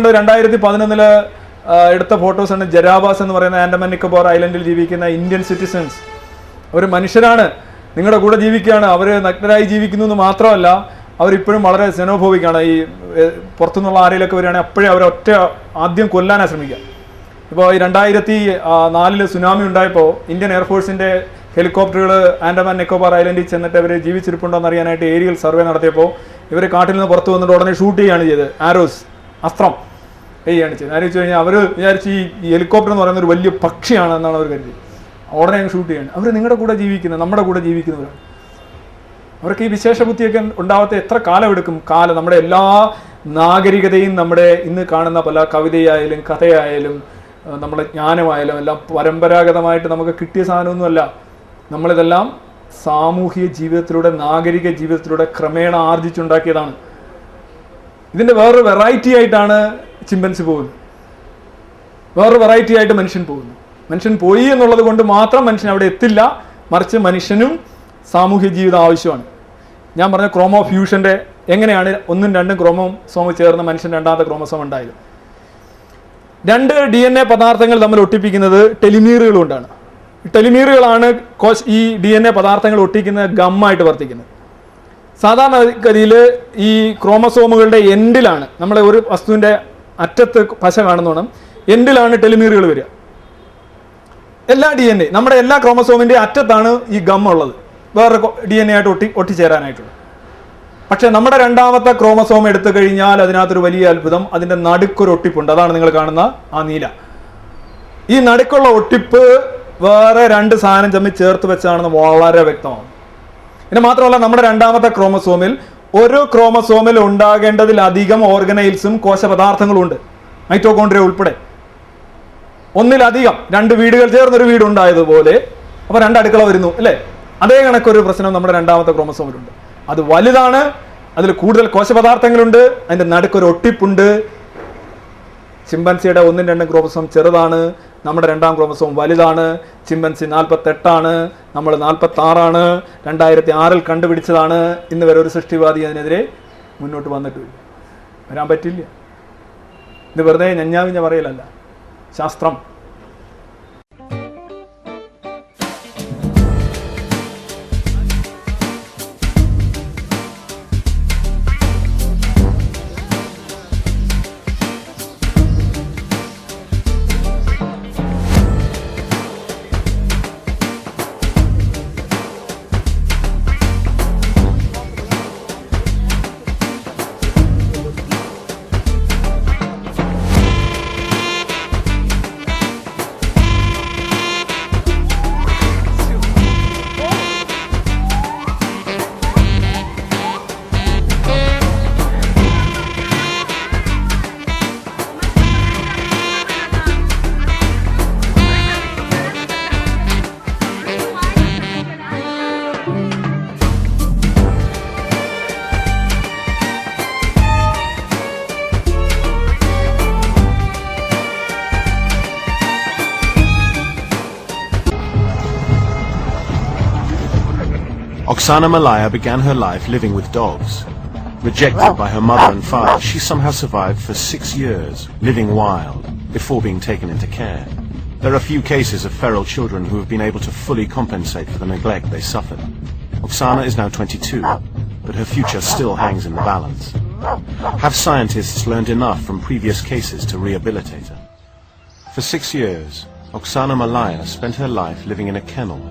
2011 എടുത്ത ഫോട്ടോസ് ആണ്. ജരാബാസ് എന്ന് പറയുന്ന ആൻഡമാൻ നിക്കോബാർ ഐലൻഡിൽ ജീവിക്കുന്ന ഇന്ത്യൻ സിറ്റിസൺസ്. അവർ മനുഷ്യരാണ്, നിങ്ങളുടെ കൂടെ ജീവിക്കുകയാണ്. അവർ നഗ്നരായി ജീവിക്കുന്നു എന്ന് മാത്രമല്ല, അവരിപ്പോഴും വളരെ സെനോഫോബിക്കാണ്. ഈ പുറത്തുനിന്നുള്ള ആരെയിലൊക്കെ വരികയാണെങ്കിൽ അപ്പോഴേ അവരൊറ്റ ആദ്യം കൊല്ലാനാണ് ശ്രമിക്കുക. ഇപ്പോൾ ഈ 2004 സുനാമി ഉണ്ടായപ്പോൾ ഇന്ത്യൻ എയർഫോഴ്സിൻ്റെ ഹെലികോപ്റ്ററുകൾ ആൻഡമാൻ നിക്കോബാർ ഐലൻഡിൽ ചെന്നിട്ട് അവർ ജീവിച്ചിരിപ്പുണ്ടോ എന്ന് അറിയാനായിട്ട് ഏരിയൽ സർവേ നടത്തിയപ്പോൾ ഇവർ കാട്ടിൽ നിന്ന് പുറത്ത് വന്നിട്ട് ഉടനെ ഷൂട്ട് ചെയ്യുകയാണ് ചെയ്തത്. ആരോസ്, അസ്ത്രം ചെയ്യുകയാണ് ചെയ്തത്. ആലോചിച്ച് കഴിഞ്ഞാൽ അവർ വിചാരിച്ച് ഈ ഹെലികോപ്റ്റർ എന്ന് പറയുന്ന ഒരു വലിയ പക്ഷിയാണ് എന്നാണ് അവർ കരുതി. ഉടനെ അങ്ങ് ഷൂട്ട് ചെയ്യാണ്. അവർ നിങ്ങളുടെ കൂടെ ജീവിക്കുന്നത്, നമ്മുടെ കൂടെ ജീവിക്കുന്നവരാണ്. അവർക്ക് ഈ വിശേഷ ബുദ്ധിയൊക്കെ ഉണ്ടാവാത്ത എത്ര കാലമെടുക്കും? നമ്മുടെ എല്ലാ നാഗരികതയും, നമ്മുടെ ഇന്ന് കാണുന്ന പല കവിതയായാലും കഥയായാലും നമ്മുടെ ജ്ഞാനമായാലും എല്ലാം പരമ്പരാഗതമായിട്ട് നമുക്ക് കിട്ടിയ സാധനമൊന്നുമല്ല. നമ്മളിതെല്ലാം സാമൂഹിക ജീവിതത്തിലൂടെ, നാഗരിക ജീവിതത്തിലൂടെ ക്രമേണ ആർജിച്ചുണ്ടാക്കിയതാണ്. ഇതിൻ്റെ വേറൊരു വെറൈറ്റി ആയിട്ടാണ് ചിമ്പൻസി പോകുന്നത്. വേറൊരു വെറൈറ്റി ആയിട്ട് മനുഷ്യൻ പോകുന്നു. മനുഷ്യൻ പോയി എന്നുള്ളത് കൊണ്ട് മാത്രം മനുഷ്യൻ അവിടെ എത്തില്ല, മറിച്ച് മനുഷ്യനും സാമൂഹ്യ ജീവിതം ആവശ്യമാണ്. ഞാൻ പറഞ്ഞ ക്രോമോ ഫ്യൂഷൻ്റെ എങ്ങനെയാണ് 1ഉം 2ഉം ക്രോമോസോം ചേർന്ന് മനുഷ്യൻ രണ്ടാമത്തെ ക്രോമോസോം ഉണ്ടായത്. 2 DNA പദാർത്ഥങ്ങൾ തമ്മിൽ ഒട്ടിപ്പിക്കുന്നത് ടെലിമീറുകൾ കൊണ്ടാണ്. ടെലിമീറുകളാണ് ഈ DNA പദാർത്ഥങ്ങൾ ഒട്ടിക്കുന്ന ഗമ്മായിട്ട് വർത്തിക്കുന്നത്. സാധാരണഗതിയിൽ ഈ ക്രോമസോമുകളുടെ എൻഡിലാണ്, നമ്മളെ ഒരു വസ്തുവിൻ്റെ അറ്റത്ത് പശ കാണുന്നോണം എൻഡിലാണ് ടെലിമീറുകൾ വരിക. എല്ലാ DNA, നമ്മുടെ എല്ലാ ക്രോമസോമിൻ്റെ അറ്റത്താണ് ഈ ഗം ഉള്ളത്, വേറെ DNA ആയിട്ട് ഒട്ടിച്ചേരാനായിട്ടുള്ളത്. പക്ഷെ നമ്മുടെ രണ്ടാമത്തെ ക്രോമസോം എടുത്തു കഴിഞ്ഞാൽ അതിനകത്തൊരു വലിയ അത്ഭുതം, അതിൻ്റെ നടുക്കൊരു ഒട്ടിപ്പുണ്ട്. അതാണ് നിങ്ങൾ കാണുന്ന ആ നീല. ഈ നടുക്കുള്ള ഒട്ടിപ്പ് വേറെ 2 സാധനം തമ്മിൽ ചേർത്ത് വെച്ചാണെന്ന് വളരെ വ്യക്തമാണ്. ഇത് മാത്രമല്ല, നമ്മുടെ രണ്ടാമത്തെ ക്രോമസോമിൽ ഒരു ക്രോമസോമിൽ ഉണ്ടാകേണ്ടതിലധികം ഓർഗനൈൽസും കോശപദാർത്ഥങ്ങളും ഉണ്ട്, മൈറ്റോകോൺട്രിയ ഉൾപ്പെടെ. ഒന്നിലധികം 2 വീടുകൾ ചേർന്നൊരു വീടുണ്ടായതുപോലെ അപ്പോൾ 2 അടുക്കള വരുന്നു അല്ലേ? അതേ കണക്കൊരു പ്രശ്നം നമ്മുടെ രണ്ടാമത്തെ ക്രോമസോമിലുണ്ട്. അത് വലുതാണ്, അതിൽ കൂടുതൽ കോശപദാർത്ഥങ്ങളുണ്ട്, അതിൻ്റെ നടുക്കൊരു ഒട്ടിപ്പുണ്ട്. ചിമ്പൻസിയുടെ 1ഉം 2ഉം ക്രോമസോം ചെറുതാണ്, നമ്മുടെ 2ആം ക്രോമസോം വലുതാണ്. ചിമ്പൻസി 48ആണ്, നമ്മൾ 46ആണ്. 2006 കണ്ടുപിടിച്ചതാണ്. ഇന്ന് വരെ ഒരു സൃഷ്ടിവാദി അതിനെതിരെ മുന്നോട്ട് വരാൻ പറ്റില്ല. ഇത് വെറുതെ ഞഞ്ഞാവിഞ്ഞ പറയലല്ല, ശാസ്ത്രം. Oksana Malaya began her life living with dogs. Rejected by her mother and father, she somehow survived for 6 years, living wild, before being taken into care. There are few cases of feral children who have been able to fully compensate for the neglect they suffered. Oksana is now 22, but her future still hangs in the balance. Have scientists learned enough from previous cases to rehabilitate her? For 6 years, Oksana Malaya spent her life living in a kennel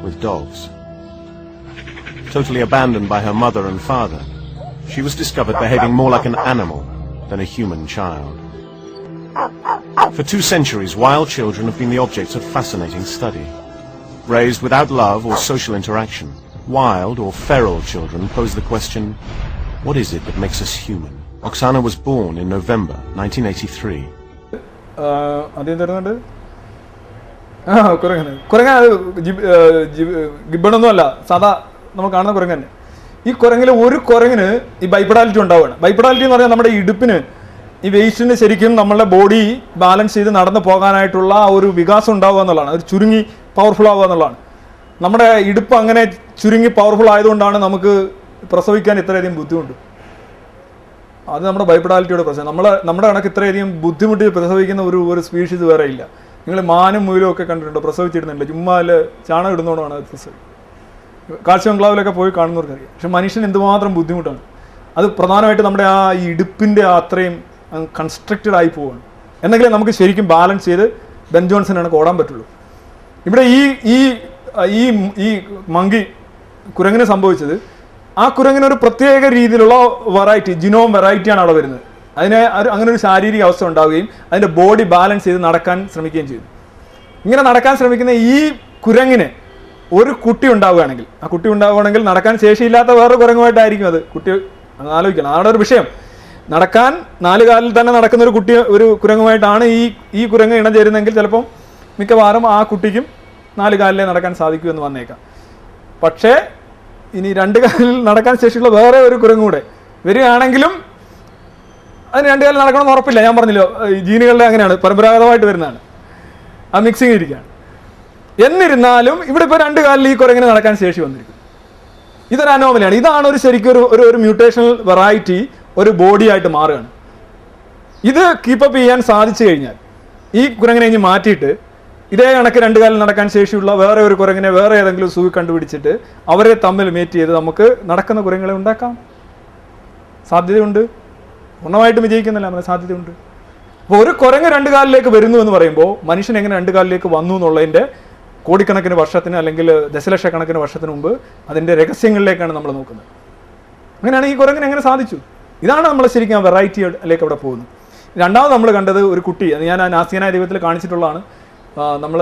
with dogs. Totally abandoned by her mother and father, she was discovered behaving more like an animal than a human child. For 2 centuries, wild children have been the objects of fascinating study. Raised without love or social interaction, wild or feral children pose the question, what is it that makes us human? Oksana was born in November 1983. നമ്മൾ കാണുന്ന കുരങ്ങ് തന്നെ. ഈ കുരങ്ങിൽ ഒരു കുരങ്ങിന് ഈ ബൈപ്പഡാലിറ്റി ഉണ്ടാവുകയാണ്. ബൈപ്പഡാലിറ്റി എന്ന് പറഞ്ഞാൽ നമ്മുടെ ഇടുപ്പിന്, ഈ വെയിസ്റ്റിന് ശരിക്കും നമ്മളുടെ ബോഡി ബാലൻസ് ചെയ്ത് നടന്നു പോകാനായിട്ടുള്ള ഒരു വികാസം ഉണ്ടാവുക എന്നുള്ളതാണ്. ഒരു ചുരുങ്ങി പവർഫുൾ ആവുക എന്നുള്ളതാണ്. നമ്മുടെ ഇടുപ്പ് അങ്ങനെ ചുരുങ്ങി പവർഫുൾ ആയതുകൊണ്ടാണ് നമുക്ക് പ്രസവിക്കാൻ ഇത്രയധികം ബുദ്ധിമുട്ട്. അത് നമ്മുടെ ബൈപ്പെഡാലിറ്റിയുടെ പ്രശ്നം. നമ്മുടെ കണക്ക് ഇത്രയധികം ബുദ്ധിമുട്ടി പ്രസവിക്കുന്ന ഒരു സ്പീഷീസ് വേറെ ഇല്ല. നിങ്ങൾ മാനും മുയിലും ഒക്കെ കണ്ടിട്ടുണ്ടോ? പ്രസവിച്ചിടുന്നുണ്ട്, ചുമ്മാ ചാണകം ഇടുന്നോണ്ടാണ് അത് പ്രസവം. കാഴ്ച ബംഗ്ലാവിലൊക്കെ പോയി കാണുന്നവർക്കറിയാം. പക്ഷെ മനുഷ്യൻ എന്തുമാത്രം ബുദ്ധിമുട്ടാണ്. അത് പ്രധാനമായിട്ട് നമ്മുടെ ഈ ഇടുപ്പിൻ്റെ അത്രയും കൺസ്ട്രക്റ്റഡ് ആയി പോവുകയാണ്. എന്നെങ്കിലും നമുക്ക് ശരിക്കും ബാലൻസ് ചെയ്ത് ബെൻ ജോൺസനാണ് ഓടാൻ പറ്റുള്ളൂ. ഇവിടെ ഈ മങ്കി കുരങ്ങിന് സംഭവിച്ചത്, ആ കുരങ്ങിന് ഒരു പ്രത്യേക രീതിയിലുള്ള വെറൈറ്റി, ജിനോം വെറൈറ്റിയാണ് അവിടെ വരുന്നത്. അതിന് അങ്ങനെ ഒരു ശാരീരിക അവസ്ഥ ഉണ്ടാവുകയും അതിൻ്റെ ബോഡി ബാലൻസ് ചെയ്ത് നടക്കാൻ ശ്രമിക്കുകയും ചെയ്തു. ഇങ്ങനെ നടക്കാൻ ശ്രമിക്കുന്ന ഈ കുരങ്ങിന് ഒരു കുട്ടി ഉണ്ടാവുകയാണെങ്കിൽ, ആ കുട്ടി ഉണ്ടാവുകയാണെങ്കിൽ നടക്കാൻ ശേഷിയില്ലാത്ത വേറൊരു കുരങ്ങുമായിട്ടായിരിക്കും അത്. കുട്ടി ആലോചിക്കണം, അതാണ് ഒരു വിഷയം. നടക്കാൻ 4 കാലിൽ തന്നെ നടക്കുന്ന ഒരു കുരങ്ങുമായിട്ടാണ് ഈ കുരങ്ങ് ഇണം ചേരുന്നതെങ്കിൽ ചിലപ്പം മിക്കവാറും ആ കുട്ടിക്കും 4 കാലിലേ നടക്കാൻ സാധിക്കുമെന്ന് വന്നേക്കാം. പക്ഷേ ഇനി 2 കാലിൽ നടക്കാൻ ശേഷിയുള്ള വേറെ ഒരു കുരങ്ങ് കൂടെ വരികയാണെങ്കിലും അതിന് 2 കാലിൽ നടക്കണമെന്ന് ഉറപ്പില്ല. ഞാൻ പറഞ്ഞല്ലോ, ജീനുകളുടെ അങ്ങനെയാണ്, പരമ്പരാഗതമായിട്ട് വരുന്നതാണ്. ആ മിക്സിങ് ഇരിക്കുകയാണ്. എന്നിരുന്നാലും ഇവിടെ ഇപ്പോൾ 2 കാലിൽ ഈ കുരങ്ങിന് നടക്കാൻ ശേഷി വന്നിരിക്കും. ഇതൊരു അനോമലിയാണ്. ഇതാണ് ശരിക്കും ഒരു മ്യൂട്ടേഷണൽ വെറൈറ്റി ഒരു ബോഡി ആയിട്ട് മാറുകയാണ്. ഇത് കീപ്പപ്പ് ചെയ്യാൻ സാധിച്ചു കഴിഞ്ഞാൽ ഈ കുരങ്ങിനെ ഇനി മാറ്റിയിട്ട് ഇതേ കണക്ക് 2 കാലിൽ നടക്കാൻ ശേഷിയുള്ള വേറെ ഒരു കുരങ്ങിനെ വേറെ ഏതെങ്കിലും സൂ കണ്ടുപിടിച്ചിട്ട് അവരെ തമ്മിൽ മേറ്റ് ചെയ്ത് നമുക്ക് നടക്കുന്ന കുരങ്ങളെ ഉണ്ടാക്കാം. സാധ്യതയുണ്ട്. പൂർണ്ണമായിട്ടും വിജയിക്കുന്നില്ല, നമ്മുടെ സാധ്യതയുണ്ട്. അപ്പോൾ ഒരു കുരങ്ങ് 2 കാലിലേക്ക് വരുന്നു എന്ന് പറയുമ്പോൾ മനുഷ്യൻ എങ്ങനെ 2 കാലിലേക്ക് വന്നു എന്നുള്ളതിൻ്റെ കോടിക്കണക്കിന് വർഷത്തിന് അല്ലെങ്കിൽ ദശലക്ഷക്കണക്കിന് വർഷത്തിന് മുമ്പ് അതിൻ്റെ രഹസ്യങ്ങളിലേക്കാണ് നമ്മൾ നോക്കുന്നത്. അങ്ങനെയാണ് ഈ കുരങ്ങിന് എങ്ങനെ സാധിച്ചു? ഇതാണ് നമ്മൾ ശരിക്കും ആ വെറൈറ്റിയിലേക്ക് അവിടെ പോകുന്നത്. രണ്ടാമത് നമ്മൾ കണ്ടത് ഒരു കുട്ടി, അത് ഞാൻ ആ നാസ്തികനായ ദൈവത്തിൽ കാണിച്ചിട്ടുള്ളതാണ്. നമ്മൾ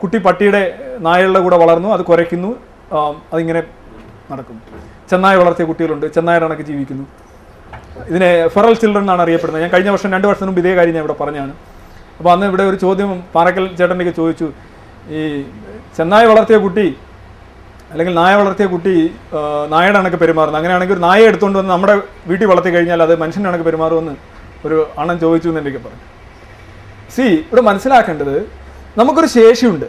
കുട്ടി പട്ടിയുടെ നായകളുടെ കൂടെ വളർന്നു, അത് കുരയ്ക്കുന്നു, അതിങ്ങനെ നടക്കുന്നു. ചെന്നായ വളർത്തിയ കുട്ടികളുണ്ട്, ചെന്നായുടെ കണക്ക് ജീവിക്കുന്നു. ഇതിനെ ഫെറൽ ചിൽഡ്രൻ എന്നാണ് അറിയപ്പെടുന്നത്. ഞാൻ കഴിഞ്ഞ വർഷം 2 വർഷത്തിന് മുമ്പ് ഇതേ കാര്യം ഞാൻ ഇവിടെ പറഞ്ഞാണ്. അപ്പോൾ അന്ന് ഇവിടെ ഒരു ചോദ്യം പാറക്കൽ ചേട്ടൻ്റെയൊക്കെ ചോദിച്ചു, ഈ ചെന്നായ വളർത്തിയ കുട്ടി അല്ലെങ്കിൽ നായ വളർത്തിയ കുട്ടി നായയുടെ കണക്ക് പെരുമാറുന്നു, അങ്ങനെയാണെങ്കിൽ ഒരു നായ എടുത്തുകൊണ്ട് വന്ന് നമ്മുടെ വീട്ടിൽ വളർത്തി കഴിഞ്ഞാൽ അത് മനുഷ്യൻ്റെ കണക്ക് പെരുമാറുമെന്ന് ഒരു അണ്ണൻ ചോദിച്ചു എന്ന് എനിക്ക് പറഞ്ഞു. ഇവിടെ മനസ്സിലാക്കേണ്ടത്, നമുക്കൊരു ശേഷിയുണ്ട്.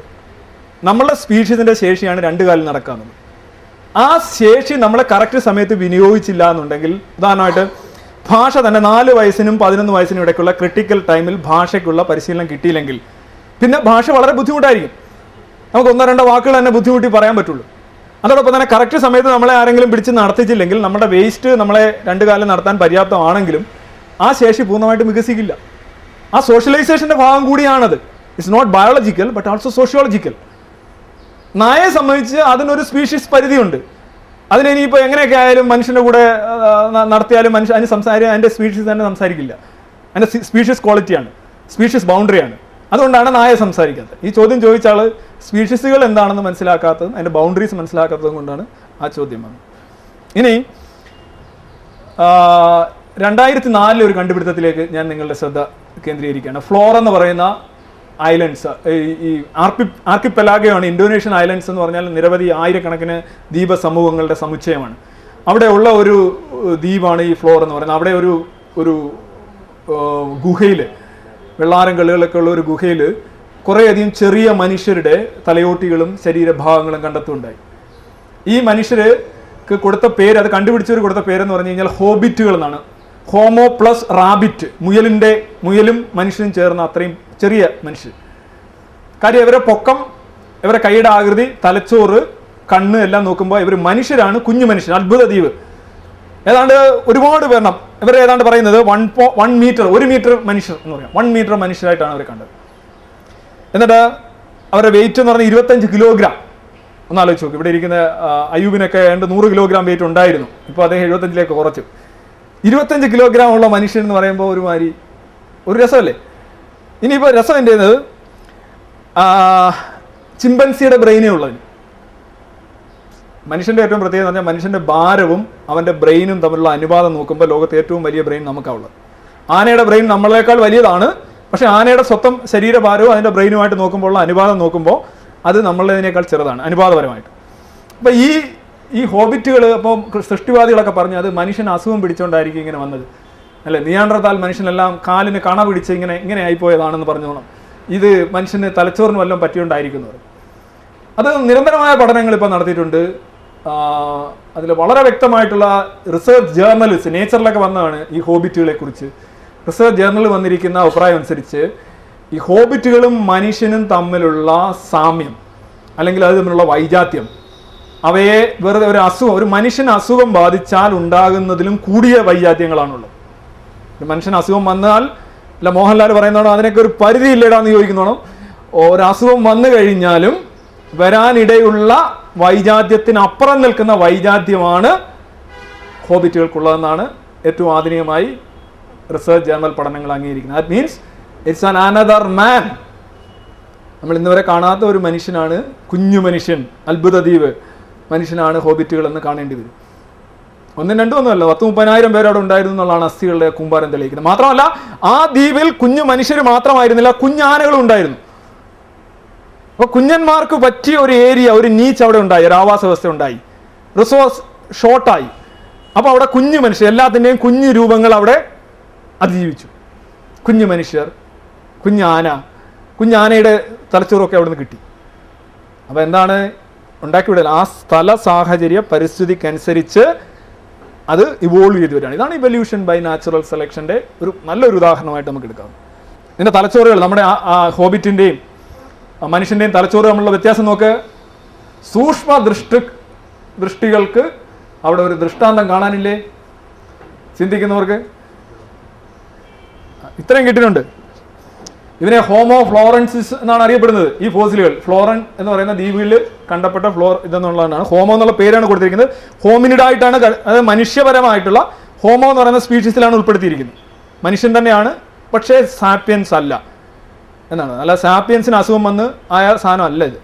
നമ്മളുടെ സ്പീഷീസിൻ്റെ ശേഷിയാണ് 2 കാലിൽ നടക്കാവുന്നത്. ആ ശേഷി നമ്മളെ കറക്റ്റ് സമയത്ത് വിനിയോഗിച്ചില്ല എന്നുണ്ടെങ്കിൽ, ഉദാഹരണമായിട്ട് ഭാഷ തന്നെ 4 വയസ്സിനും 11 വയസ്സിനും ഇടയ്ക്കുള്ള ക്രിട്ടിക്കൽ ടൈമിൽ ഭാഷയ്ക്കുള്ള പരിശീലനം കിട്ടിയില്ലെങ്കിൽ പിന്നെ ഭാഷ വളരെ ബുദ്ധിമുട്ടായിരിക്കും. നമുക്ക് 1-2 വാക്കുകൾ തന്നെ ബുദ്ധിമുട്ടി പറയാൻ പറ്റുള്ളൂ. അതോടൊപ്പം തന്നെ കറക്റ്റ് സമയത്ത് നമ്മളെ ആരെങ്കിലും പിടിച്ച് നടത്തിച്ചില്ലെങ്കിൽ നമ്മുടെ വേസ്റ്റ് നമ്മളെ 2 കാലം നടത്താൻ പര്യാപ്തമാണെങ്കിലും ആ ശേഷി പൂർണ്ണമായിട്ടും വികസിക്കില്ല. ആ സോഷ്യലൈസേഷൻ്റെ ഭാഗം കൂടിയാണത്. It's not biological but also sociological. നായയെ സംബന്ധിച്ച് അതിനൊരു സ്പീഷീസ് പരിധിയുണ്ട്. അതിനിപ്പോൾ എങ്ങനെയൊക്കെ ആയാലും മനുഷ്യൻ്റെ കൂടെ നടത്തിയാലും അതിൻ്റെ സ്പീഷീസ് തന്നെ സംസാരിക്കില്ല. അതിൻ്റെ സ്പീഷീസ് ക്വാളിറ്റിയാണ്, സ്പീഷീസ് ബൗണ്ടറിയാണ്. അതുകൊണ്ടാണ് നായ സംസാരിക്കാത്തത്. ഈ ചോദ്യം ചോദിച്ച ആൾ സ്പീഷീസുകൾ എന്താണെന്ന് മനസ്സിലാക്കാത്തതും അതിൻ്റെ ബൗണ്ടറീസ് മനസ്സിലാക്കാത്തതും കൊണ്ടാണ് ആ ചോദ്യം വന്നത്. ഇനി 2004 ഒരു കണ്ടുപിടുത്തത്തിലേക്ക് ഞാൻ നിങ്ങളുടെ ശ്രദ്ധ കേന്ദ്രീകരിക്കുകയാണ്. ഫ്ലോർ എന്ന് പറയുന്ന ഐലൻഡ്സ്, ഈ ആർക്കിപ്പെലാഗോയാണ്. ഇന്തോനേഷ്യൻ ഐലൻഡ്സ് എന്ന് പറഞ്ഞാൽ നിരവധി ആയിരക്കണക്കിന് ദ്വീപ സമൂഹങ്ങളുടെ സമുച്ചയമാണ്. അവിടെ ഉള്ള ഒരു ദ്വീപാണ് ഈ ഫ്ലോർ എന്ന് പറയുന്നത്. അവിടെ ഒരു ഗുഹയിൽ, വെള്ളാരം കള്ളികളൊക്കെ ഉള്ള ഒരു ഗുഹയിൽ കുറേയധികം ചെറിയ മനുഷ്യരുടെ തലയോട്ടികളും ശരീരഭാഗങ്ങളും കണ്ടെത്തുണ്ടായി. ഈ മനുഷ്യർക്ക് കൊടുത്ത പേര്, അത് കണ്ടുപിടിച്ചവർ കൊടുത്ത പേരെന്ന് പറഞ്ഞു കഴിഞ്ഞാൽ ഹോബിറ്റുകൾ എന്നാണ്. ഹോമോ പ്ലസ് റാബിറ്റ്, മുയലും മനുഷ്യനും ചേർന്ന അത്രയും ചെറിയ മനുഷ്യർ. കാര്യം ഇവരെ പൊക്കം, ഇവരെ കൈയുടെ ആകൃതി, തലച്ചോറ്, കണ്ണ് എല്ലാം നോക്കുമ്പോൾ ഇവർ മനുഷ്യരാണ്, കുഞ്ഞു മനുഷ്യർ, അത്ഭുത ദ്വീപ്. ഏതാണ്ട് ഒരുപാട് പേരണം ഇവർ ഏതാണ്ട് പറയുന്നത് 1 മീറ്റർ, 1 മീറ്റർ മനുഷ്യർ എന്ന് പറയാം. 1 മീറ്റർ മനുഷ്യരായിട്ടാണ് അവർ കണ്ടത്. എന്നിട്ട് അവരുടെ വെയിറ്റ് എന്ന് പറഞ്ഞാൽ 25 കിലോഗ്രാം. ഒന്ന് ആലോചിച്ച് നോക്കും. ഇവിടെ ഇരിക്കുന്ന അയ്യൂബിനൊക്കെ 100 കിലോഗ്രാം വെയിറ്റ് ഉണ്ടായിരുന്നു. ഇപ്പോൾ അദ്ദേഹം 75ലേക്ക് കുറച്ചു. 25 കിലോഗ്രാം ഉള്ള മനുഷ്യൻ എന്ന് പറയുമ്പോൾ ഒരു രസമല്ലേ? ഇനിയിപ്പോൾ രസം എൻ്റെ ചിമ്പൻസിയുടെ ബ്രെയിനേ ഉള്ളതിന്. മനുഷ്യൻ്റെ ഏറ്റവും പ്രത്യേകത എന്ന് പറഞ്ഞാൽ മനുഷ്യൻ്റെ ഭാരവും അവൻ്റെ ബ്രെയിനും തമ്മിലുള്ള അനുപാതം നോക്കുമ്പോൾ ലോകത്ത് ഏറ്റവും വലിയ ബ്രെയിൻ നമുക്കാവുള്ളത്. ആനയുടെ ബ്രെയിൻ നമ്മളെക്കാൾ വലിയതാണ്, പക്ഷേ ആനയുടെ സ്വന്തം ശരീരഭാരവും അതിൻ്റെ ബ്രെയിനുമായിട്ട് നോക്കുമ്പോൾ ഉള്ള അനുപാതം നോക്കുമ്പോൾ അത് നമ്മളതിനേക്കാൾ ചെറുതാണ് അനുപാതപരമായിട്ട്. അപ്പോൾ ഈ ഹോബിറ്റുകൾ, അപ്പോൾ സൃഷ്ടിവാദികളൊക്കെ പറഞ്ഞു അത് മനുഷ്യൻ അസുഖം പിടിച്ചുകൊണ്ടായിരിക്കും ഇങ്ങനെ വന്നത്, അല്ലേ? നിയാൻഡർതാൽ മനുഷ്യനെല്ലാം കാലിന് കണ പിടിച്ച് ഇങ്ങനെ ആയിപ്പോയതാണെന്ന് പറഞ്ഞോണം. ഇത് മനുഷ്യന് തലച്ചോറിന് വല്ലതും പറ്റിയോണ്ടായിരിക്കുന്നത്. അത് നിരന്തരമായ പഠനങ്ങൾ ഇപ്പോൾ നടത്തിയിട്ടുണ്ട്. അതിൽ വളരെ വ്യക്തമായിട്ടുള്ള റിസർച്ച് ജേർണലിസ്റ്റ് നേച്ചറിലൊക്കെ വന്നതാണ് ഈ ഹോബിറ്റുകളെ കുറിച്ച്. റിസർച്ച് ജേർണലിൽ വന്നിരിക്കുന്ന അഭിപ്രായം അനുസരിച്ച് ഈ ഹോബിറ്റുകളും മനുഷ്യനും തമ്മിലുള്ള സാമ്യം അല്ലെങ്കിൽ അത് തമ്മിലുള്ള വൈജാത്യം അവയെ വെറുതെ ഒരു മനുഷ്യന് അസുഖം ബാധിച്ചാൽ ഉണ്ടാകുന്നതിലും കൂടിയ വൈജാത്യങ്ങളാണുള്ളത്. ഒരു മനുഷ്യന് അസുഖം വന്നാൽ അല്ല, മോഹൻലാൽ പറയുന്നതാണോ അതിനൊക്കെ ഒരു പരിധി ഇല്ലടാന്ന് ചോദിക്കുന്നതാണോ, ഒരു അസുഖം വന്നു കഴിഞ്ഞാലും വരാനിടയുള്ള വൈജാത്യത്തിനപ്പുറം നിൽക്കുന്ന വൈജാത്യമാണ് ഹോബിറ്റുകൾക്കുള്ളതെന്നാണ് ഏറ്റവും ആധുനികമായി റിസർച്ച് ജേർണൽ പഠനങ്ങൾ അംഗീകരിക്കുന്നത്. That means it's an another man. നമ്മൾ ഇന്നുവരെ കാണാത്ത ഒരു മനുഷ്യനാണ്, കുഞ്ഞു മനുഷ്യൻ, അത്ഭുത ദ്വീപ് മനുഷ്യനാണ് ഹോബിറ്റുകൾ എന്ന് കാണേണ്ടി വരും. 1-2 10,000-30,000 പേര് അവിടെ ഉണ്ടായിരുന്നു എന്നുള്ളതാണ് അസ്ഥികളുടെ കൂമ്പാരം തെളിയിക്കുന്നത്. മാത്രമല്ല ആ ദ്വീപിൽ കുഞ്ഞു മനുഷ്യർ മാത്രമായിരുന്നില്ല, കുഞ്ഞാനകളും ഉണ്ടായിരുന്നു. അപ്പോൾ കുഞ്ഞന്മാർക്ക് പറ്റിയ ഒരു ഏരിയ, ഒരു നീച്ച് അവിടെ ഉണ്ടായി, ഒരു ആവാസ വ്യവസ്ഥ ഉണ്ടായി, റിസോഴ്സ് ഷോർട്ടായി. അപ്പോൾ അവിടെ കുഞ്ഞു മനുഷ്യർ, എല്ലാത്തിൻ്റെയും കുഞ്ഞു രൂപങ്ങൾ അവിടെ അതിജീവിച്ചു. കുഞ്ഞു മനുഷ്യർ, കുഞ്ഞാനയുടെ തലച്ചോറൊക്കെ അവിടെ നിന്ന് കിട്ടി. അപ്പോൾ എന്താണ് ഉണ്ടാക്കിവിടൽ? ആ സ്ഥല സാഹചര്യ പരിസ്ഥിതിക്കനുസരിച്ച് അത് ഇവോൾവ് ചെയ്ത് വരികയാണ്. ഇതാണ് ഇവല്യൂഷൻ ബൈ നാച്ചുറൽ സെലക്ഷൻ്റെ നല്ലൊരു ഉദാഹരണമായിട്ട് നമുക്ക് എടുക്കാം. ഇതിൻ്റെ തലച്ചോറുകൾ, നമ്മുടെ ആ ഹോബിറ്റിൻ്റെയും മനുഷ്യൻ്റെയും തലച്ചോറ് തമ്മിലുള്ള വ്യത്യാസം നോക്ക്. സൂക്ഷ്മ ദൃഷ്ടികൾക്ക് അവിടെ ഒരു ദൃഷ്ടാന്തം കാണാനില്ലേ? ചിന്തിക്കുന്നവർക്ക് ഇത്രയും കിട്ടിയിട്ടുണ്ട്. ഇതിനെ ഹോമോ ഫ്ലോറൻസിസ് എന്നാണ് അറിയപ്പെടുന്നത്. ഈ ഫോസിലുകൾ ഫ്ലോറൻ എന്ന് പറയുന്ന ദ്വീപിൽ കണ്ടപ്പെട്ട ഇതെന്നുള്ളതാണ്. ഹോമോ എന്നുള്ള പേരാണ് കൊടുത്തിരിക്കുന്നത്. ഹോമിനിഡായിട്ടാണ്, അതായത് മനുഷ്യപരമായിട്ടുള്ള ഹോമോ എന്ന് പറയുന്ന സ്പീഷീസിലാണ് ഉൾപ്പെടുത്തിയിരിക്കുന്നത്. മനുഷ്യൻ തന്നെയാണ്, പക്ഷേ സാപ്പിയൻസ് അല്ല എന്നാണ്. അല്ല, സാപ്പിയൻസിന് അസുഖം വന്ന് ആയ സാധനം അല്ല ഇത്.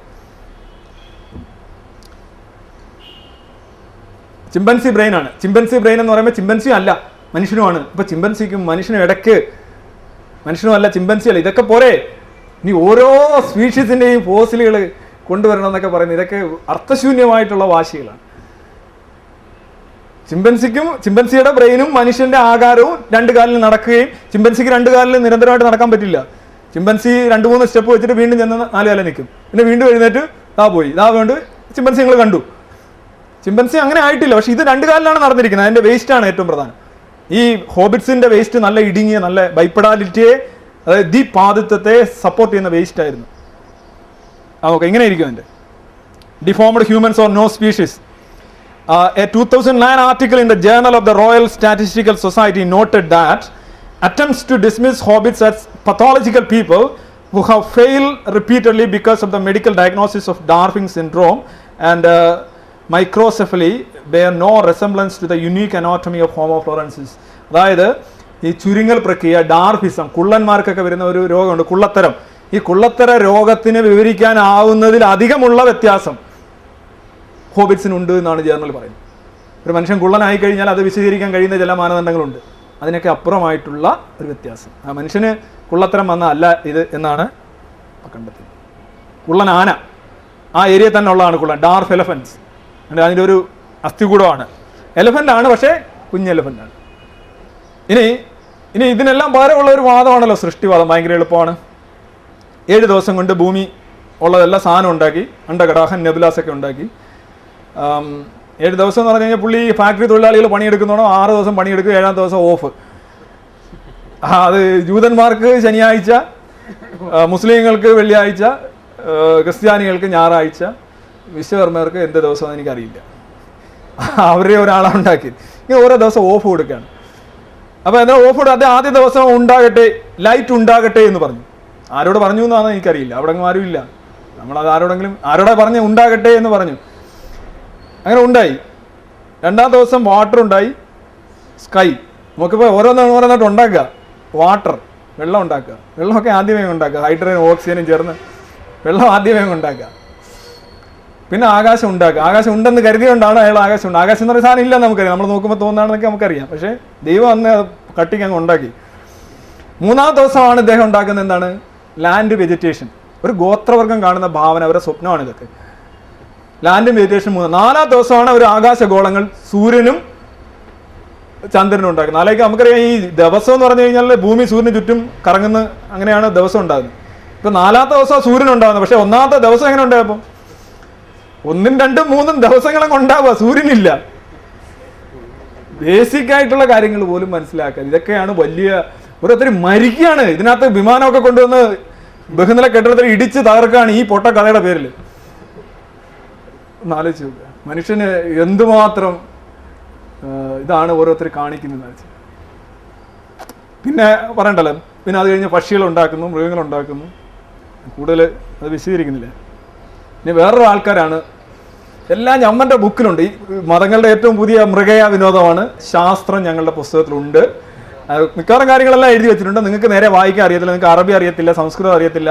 ചിമ്പൻസി ബ്രെയിൻ ആണ്. ചിമ്പൻസി ബ്രെയിൻ എന്ന് പറയുമ്പോൾ ചിമ്പൻസി അല്ല, മനുഷ്യനുമാണ്. ഇപ്പൊ ചിമ്പൻസിക്കും മനുഷ്യനും ഇടയ്ക്ക്, മനുഷ്യനും അല്ല ചിമ്പൻസി അല്ല, ഇതൊക്കെ പോരെ? ഇനി ഓരോ സ്പീഷീസിൻ്റെയും ഫോസിലുകൾ കൊണ്ടുവരണം എന്നൊക്കെ പറയുന്നത് ഇതൊക്കെ അർത്ഥശൂന്യമായിട്ടുള്ള വാശികളാണ്. ചിമ്പൻസിയുടെ ബ്രെയിനും മനുഷ്യന്റെ ആകാരവും 2 കാലിൽ നടക്കുകയും, ചിമ്പൻസിക്ക് 2 കാലിൽ നിരന്തരമായിട്ട് നടക്കാൻ പറ്റില്ല. ചിമ്പൻസി 2-3 സ്റ്റെപ്പ് വെച്ചിട്ട് വീണ്ടും ചെന്ന് 4 കാലിൽ നിൽക്കും, പിന്നെ വീണ്ടും എഴുന്നേറ്റ് പോയി. വേണ്ട ചിമ്പൻസി നിങ്ങൾ കണ്ടു. ചിമ്പൻസി അങ്ങനെ ആയിട്ടില്ല, പക്ഷെ ഇത് 2 കാലിലാണ് നടന്നിരിക്കുന്നത്. അതിന്റെ വേസ്റ്റാണ് ഏറ്റവും പ്രധാനം. ഈ ഹോബിറ്റ്സിന്റെ വേസ്റ്റ് നല്ല ഇടുങ്ങിയ, നല്ല ബൈപ്പഡാലിറ്റിയെ, അതായത് ദ്വിപാദിത്വത്തെ സപ്പോർട്ട് ചെയ്യുന്ന വേസ്റ്റ് ആയിരുന്നു. ഓക്കെ, ഇങ്ങനെ ഇരിക്കും അതിന്റെ. Deformed humans or no species. A 2009 article in the Journal of the Royal Statistical Society noted that attempts to dismiss hobbits as pathological people who have failed repeatedly because of the medical diagnosis of Darwin syndrome and microcephaly bear no resemblance to the unique anatomy of Homo florensis. അതായത് ഈ ചുരുങ്ങൽ പ്രക്രിയ, ഡാർഫിസം, കുള്ളന്മാർക്കൊക്കെ വരുന്ന ഒരു രോഗമുണ്ട്, കുള്ളത്തരം. ഈ കുള്ളത്തര രോഗത്തിന് വിവരിക്കാനാവുന്നതിൽ അധികമുള്ള വ്യത്യാസം ഹോബിറ്റ്സിനുണ്ട് എന്നാണ് ജേർണൽ പറയുന്നത്. ഒരു മനുഷ്യൻ കുള്ളനായി കഴിഞ്ഞാൽ അത് വിശദീകരിക്കാൻ കഴിയുന്ന ചില മാനദണ്ഡങ്ങളുണ്ട്, അതിനൊക്കെ അപ്പുറമായിട്ടുള്ള ഒരു വ്യത്യാസം. ആ മനുഷ്യന് കുള്ളത്തരം വന്ന അല്ല ഇത് എന്നാണ് കണ്ടെത്തിയത്. കുള്ളൻ ആന, ആ ഏരിയ തന്നെ ഉള്ളതാണ് കുള്ളൻ. ഡാർഫ് എലഫൻസ്, അതിൻ്റെ ഒരു അസ്ഥികൂടമാണ്. എലഫൻ്റ് ആണ്, പക്ഷേ കുഞ്ഞ് എലഫൻ്റാണ്. ഇനി ഇതിനെല്ലാം പകരമുള്ള ഒരു വാദമാണല്ലോ സൃഷ്ടിവാദം. ഭയങ്കര എളുപ്പമാണ്. 7 ദിവസം കൊണ്ട് ഭൂമി ഉള്ളതെല്ലാം സാധനം ഉണ്ടാക്കി, അണ്ടകടാഹൻ, നെബുലാസൊക്കെ ഉണ്ടാക്കി. 7 ദിവസം എന്ന് പറഞ്ഞു കഴിഞ്ഞാൽ പുള്ളി ഫാക്ടറി തൊഴിലാളികൾ പണിയെടുക്കുന്നോണോ 6 ദിവസം പണിയെടുക്കും, 7-ാം ദിവസം ഓഫ്. അത് ജൂതന്മാർക്ക് ശനിയാഴ്ച, മുസ്ലിങ്ങൾക്ക് വെള്ളിയാഴ്ച, ക്രിസ്ത്യാനികൾക്ക് ഞായറാഴ്ച, വിശ്വകർമ്മർക്ക് എന്ത് ദിവസം എനിക്കറിയില്ല. അവരെ ഒരാളാണ് ഉണ്ടാക്കിയത്. ഇങ്ങനെ ഓരോ ദിവസം ഓഫ് കൊടുക്കുകയാണ്. അപ്പോൾ എന്താ ഓഫ് കൊടുക്കുക? അത് ആദ്യ ദിവസം ഉണ്ടാകട്ടെ, ലൈറ്റ് ഉണ്ടാകട്ടെ എന്ന് പറഞ്ഞു. ആരോട് പറഞ്ഞു എന്നാണ് എനിക്കറിയില്ല, അവിടെ ആരും ഇല്ല. നമ്മളത് ആരോടാ പറഞ്ഞ് ഉണ്ടാകട്ടെ എന്ന് പറഞ്ഞു. അങ്ങനെ ഉണ്ടായി. 2-ാം ദിവസം വാട്ടർ ഉണ്ടായി, സ്കൈ. നമുക്കിപ്പോൾ ഓരോന്നായിട്ട് ഉണ്ടാക്കുക. വാട്ടർ, വെള്ളം ഉണ്ടാക്കുക. വെള്ളമൊക്കെ ആദ്യമേ ഉണ്ടാക്കുക, ഹൈഡ്രജനും ഓക്സിജനും ചേർന്ന് വെള്ളം ആദ്യമേ ഉണ്ടാക്കുക. പിന്നെ ആകാശം ഉണ്ടാക്കുക. ആകാശം ഉണ്ടെന്ന് കരുതിയോണ്ടാണ് അയാൾ ആകാശം ഉണ്ട്. ആകാശം എന്ന് പറയുന്ന സാധനം ഇല്ലെന്ന് നമുക്കറിയാം, നമ്മൾ നോക്കുമ്പോൾ തോന്നുന്നതാണെന്നൊക്കെ നമുക്കറിയാം. പക്ഷേ ദൈവം അന്ന് കട്ടിക്ക് അങ്ങ് ഉണ്ടാക്കി. 3-ാം ദിവസമാണ് ഇദ്ദേഹം ഉണ്ടാക്കുന്നത് എന്താണ്? Land vegetation. ഒരു ഗോത്രവർഗം കാണുന്ന ഭാവന, അവരുടെ സ്വപ്നമാണ് ഇതൊക്കെ. ലാൻഡും വെജിറ്റേഷൻ 3. 4-ാം ദിവസമാണ് ഒരു ആകാശഗോളങ്ങൾ, സൂര്യനും ചന്ദ്രനും ഉണ്ടാക്കുന്നത്. അതിലേക്ക് നമുക്കറിയാം ഈ ദിവസം എന്ന് പറഞ്ഞു കഴിഞ്ഞാൽ ഭൂമി സൂര്യന് ചുറ്റും കറങ്ങുന്ന, അങ്ങനെയാണ് ദിവസം ഉണ്ടാകുന്നത്. ഇപ്പം 4-ാമത്തെ ദിവസം സൂര്യൻ ഉണ്ടാകുന്നത്. പക്ഷേ 1-ാമത്തെ ദിവസം എങ്ങനെ ഉണ്ടായപ്പോൾ 1, 2, 3 ദിവസങ്ങളൊക്കെ ഉണ്ടാവുക, സൂര്യനില്ല. ബേസിക് ആയിട്ടുള്ള കാര്യങ്ങൾ പോലും മനസ്സിലാക്കാൻ ഇതൊക്കെയാണ് വലിയ ഓരോരുത്തർ മരിക്കുകയാണ്. ഇതിനകത്ത് വിമാനമൊക്കെ കൊണ്ടുവന്ന് ബഹുനില കെട്ടിടത്തിൽ ഇടിച്ച് തകർക്കാണ് ഈ പൊട്ട കഥയുടെ പേരിൽ. ആലോചിച്ച് നോക്കുക, മനുഷ്യന് എന്തുമാത്രം ഇതാണ് ഓരോരുത്തർ കാണിക്കുന്നത്. പിന്നെ പറയണ്ടല്ലോ, പിന്നെ അത് കഴിഞ്ഞ് പക്ഷികളുണ്ടാക്കുന്നു, മൃഗങ്ങളുണ്ടാക്കുന്നു, കൂടുതൽ അത് വിശദീകരിക്കുന്നില്ല. ഇനി വേറൊരു ആൾക്കാരാണ്, എല്ലാം ഞമ്മൻ്റെ ബുക്കിലുണ്ട്. ഈ മതങ്ങളുടെ ഏറ്റവും പുതിയ മൃഗയ വിനോദമാണ് ശാസ്ത്രം, ഞങ്ങളുടെ പുസ്തകത്തിലുണ്ട്. മിക്കവാറും കാര്യങ്ങളെല്ലാം എഴുതി വെച്ചിട്ടുണ്ട്. നിങ്ങൾക്ക് നേരെ വായിക്കാൻ അറിയത്തില്ല, നിങ്ങൾക്ക് അറബി അറിയത്തില്ല, സംസ്കൃതം അറിയത്തില്ല,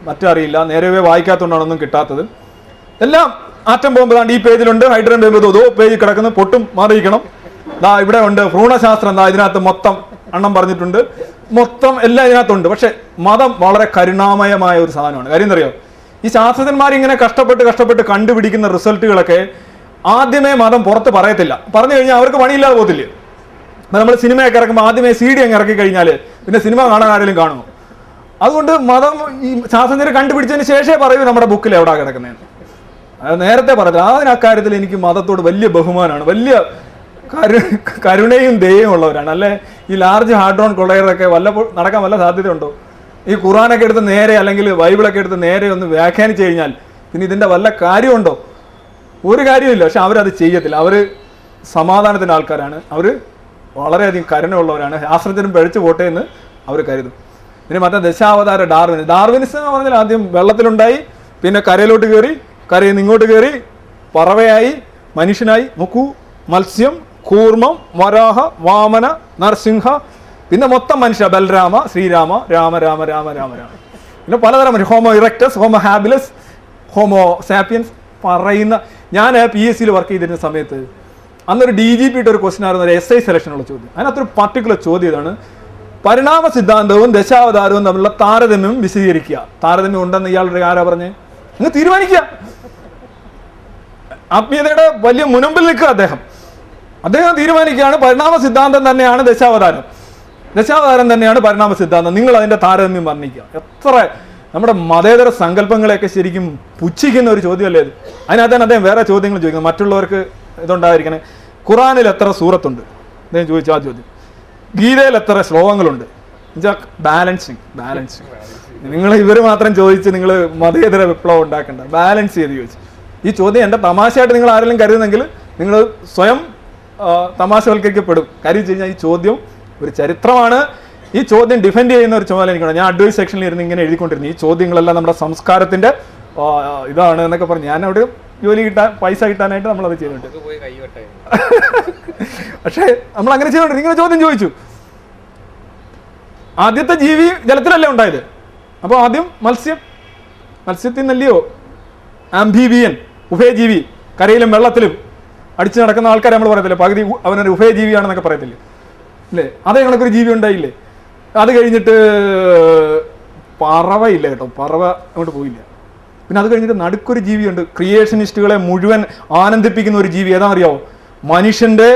മറ്ററിയില്ല, നേരെ വായിക്കാത്തതുകൊണ്ടാണൊന്നും കിട്ടാത്തത്. എല്ലാം ആറ്റം ബോംബ് ഈ പേജിലുണ്ട്, ഹൈഡ്രജൻ ബോംബ് പേജിൽ കിടക്കുന്നു, പൊട്ടും മാറിയിരിക്കണം. ഇവിടെ ഉണ്ട് ഭ്രൂണശാസ്ത്രം, ഇതിനകത്ത് മൊത്തം അണ്ണം പറഞ്ഞിട്ടുണ്ട്, മൊത്തം എല്ലാം ഇതിനകത്തുണ്ട്. പക്ഷെ മതം വളരെ കരുണാമയമായ ഒരു സാധനമാണ്. കാര്യം എന്തറിയോ, ഈ ശാസ്ത്രജ്ഞന്മാർ ഇങ്ങനെ കഷ്ടപ്പെട്ട് കണ്ടുപിടിക്കുന്ന റിസൾട്ടുകളൊക്കെ ആദ്യമേ മതം പുറത്ത് പറയത്തില്ല. പറഞ്ഞു കഴിഞ്ഞാൽ അവർക്ക് പണിയില്ലാതെ പോകത്തില്ലേ. നമ്മൾ സിനിമയൊക്കെ ഇറക്കുമ്പോൾ ആദ്യമേ CD അങ്ങ് ഇറക്കി കഴിഞ്ഞാൽ പിന്നെ സിനിമ കാണാൻ ആരെങ്കിലും കാണുമോ? അതുകൊണ്ട് മതം ഈ ശാസ്ത്രജ്ഞരെ കണ്ടുപിടിച്ചതിന് ശേഷമേ പറയൂ നമ്മുടെ ബുക്കിൽ എവിടാ കിടക്കുന്നതെന്ന്. അത് നേരത്തെ പറഞ്ഞില്ല. അക്കാര്യത്തിൽ എനിക്ക് മതത്തോട് വലിയ ബഹുമാനമാണ്, വലിയ കരുണയും ദയയും ഉള്ളവരാണ്. അല്ലെ ഈ ലാർജ് ഹാർഡ്രോൺ കൊള്ളയറൊക്കെ നടക്കാൻ വല്ല സാധ്യതയുണ്ടോ? ഈ ഖുറാനൊക്കെ എടുത്ത് നേരെ, അല്ലെങ്കിൽ ബൈബിളൊക്കെ എടുത്ത് നേരെ ഒന്ന് വ്യാഖ്യാനിച്ചു കഴിഞ്ഞാൽ പിന്നെ ഇതിന്റെ വല്ല കാര്യമുണ്ടോ? ഒരു കാര്യമില്ല. പക്ഷെ അവരത് ചെയ്യത്തില്ല. അവർ സമാധാനത്തിന്റെ ആൾക്കാരാണ്, അവർ വളരെയധികം കരുണയുള്ളവരാണ്. ശാസ്ത്രജ്ഞനും പഴിച്ചു പോട്ടെ എന്ന് അവർ കരുതും. പിന്നെ മറ്റേ ദശാവതാര ഡാർവിനിസം എന്ന് പറഞ്ഞാൽ ആദ്യം വെള്ളത്തിലുണ്ടായി, പിന്നെ കരയിലോട്ട് കയറി, കരയിൽ നിന്ന് ഇങ്ങോട്ട് കയറി, പറവയായി, മനുഷ്യനായി, മുക്കു, മത്സ്യം, കൂർമ്മം, വരാഹ, വാമന, നരസിംഹ, പിന്നെ മൊത്തം മനുഷ്യ, ബൽരാമ, ശ്രീരാമ, രാമ രാമ രാമ രാമ രാമ, പിന്നെ പലതരം മനുഷ്യ, homo erectus, homo habilis, homo sapiens പറയുന്ന. ഞാൻ PSC വർക്ക് ചെയ്തിരുന്ന സമയത്ത് അന്നൊരു DGP ഒരു ക്വസ്റ്റ്യൻ ആയിരുന്നു, ഒരു SI സെലക്ഷനുള്ള ചോദ്യം. അതിനകത്തൊരു പർട്ടിക്കുലർ ചോദ്യം ഇതാണ്: പരിണാമ സിദ്ധാന്തവും ദശാവതാരവും തമ്മിലുള്ള താരതമ്യം വിശദീകരിക്കുക. താരതമ്യം ഉണ്ടെന്ന് ഇയാളുടെ ആരാ പറഞ്ഞ്? നിങ്ങൾ തീരുമാനിക്കുക. ആത്മീയതയുടെ വലിയ മുനമ്പിൽ നിൽക്കുക അദ്ദേഹം തീരുമാനിക്കുകയാണ് പരിണാമ സിദ്ധാന്തം തന്നെയാണ് ദശാവതാരം തന്നെയാണ് പരിണാമ സിദ്ധാന്തം. നിങ്ങൾ അതിന്റെ താരതമ്യം വർണ്ണിക്കുക. എത്ര നമ്മുടെ മതേതര സങ്കല്പങ്ങളെയൊക്കെ ശരിക്കും പുച്ഛിക്കുന്ന ഒരു ചോദ്യമല്ലേ ഇത്? അതിനകത്താണ് അദ്ദേഹം വേറെ ചോദ്യങ്ങൾ ചോദിക്കുന്നത്, മറ്റുള്ളവർക്ക് ഇതുണ്ടായിരിക്കണേ. ഖുറാനിൽ എത്ര സൂറത്തുണ്ട് അദ്ദേഹം ചോദിച്ചു ആ ചോദ്യം. ഗീതയിൽ എത്ര ശ്ലോകങ്ങളുണ്ട്? ബാലൻസിങ്. നിങ്ങൾ ഇവർ മാത്രം ചോദിച്ച് നിങ്ങൾ മതേതര വിപ്ലവം ഉണ്ടാക്കണ്ട, ബാലൻസ് ചെയ്ത് ചോദിച്ചു. ഈ ചോദ്യം എൻ്റെ തമാശയായിട്ട് നിങ്ങൾ ആരെങ്കിലും കരുതുന്നെങ്കിൽ നിങ്ങൾ സ്വയം തമാശവൽക്കരിക്കപ്പെടും. കാര്യം വെച്ച് കഴിഞ്ഞാൽ ഈ ചോദ്യം ഒരു ചരിത്രമാണ്. ഈ ചോദ്യം ഡിഫെൻഡ് ചെയ്യുന്ന ഒരു ചുമതല എനിക്കുണ്ട്. ഞാൻ അഡ്വൈസ് സെക്ഷനിൽ ഇരുന്ന് ഇങ്ങനെ എഴുതിക്കൊണ്ടിരുന്നു, ഈ ചോദ്യങ്ങളെല്ലാം നമ്മുടെ സംസ്കാരത്തിന്റെ ഇതാണ് എന്നൊക്കെ പറഞ്ഞു. ഞാൻ അവിടെ ജോലി കിട്ടാൻ, പൈസ കിട്ടാനായിട്ട് നമ്മളത് ചെയ്തിട്ടുണ്ട്. പക്ഷേ നമ്മൾ അങ്ങനെ ചെയ്തോണ്ട് ഇങ്ങനെ ചോദ്യം ചോദിച്ചു. ആദ്യത്തെ ജീവി ജലത്തിലല്ലേ ഉണ്ടായത്? അപ്പോൾ ആദ്യം മത്സ്യത്തിൽ നിന്നല്ലയോ ആംഫീബിയൻ, ഉഭയജീവി, കരയിലും വെള്ളത്തിലും അടിച്ചു നടക്കുന്ന ആൾക്കാരെ നമ്മൾ പറയത്തില്ലേ, പകുതി അവനൊരു ഉഭയജീവിയാണെന്നൊക്കെ പറയത്തില്ലേ അല്ലേ? അതേ കണക്കൊരു ജീവി ഉണ്ടായില്ലേ? അത് കഴിഞ്ഞിട്ട് പറവയില്ല കേട്ടോ, പറവ അങ്ങോട്ട് പോയില്ല. പിന്നെ അത് കഴിഞ്ഞിട്ട് നടുക്കൊരു ജീവിയുണ്ട്, ക്രിയേഷനിസ്റ്റുകളെ മുഴുവൻ ആനന്ദിപ്പിക്കുന്ന ഒരു ജീവി. ഏതാ അറിയാവോ? മനുഷ്യന്റെ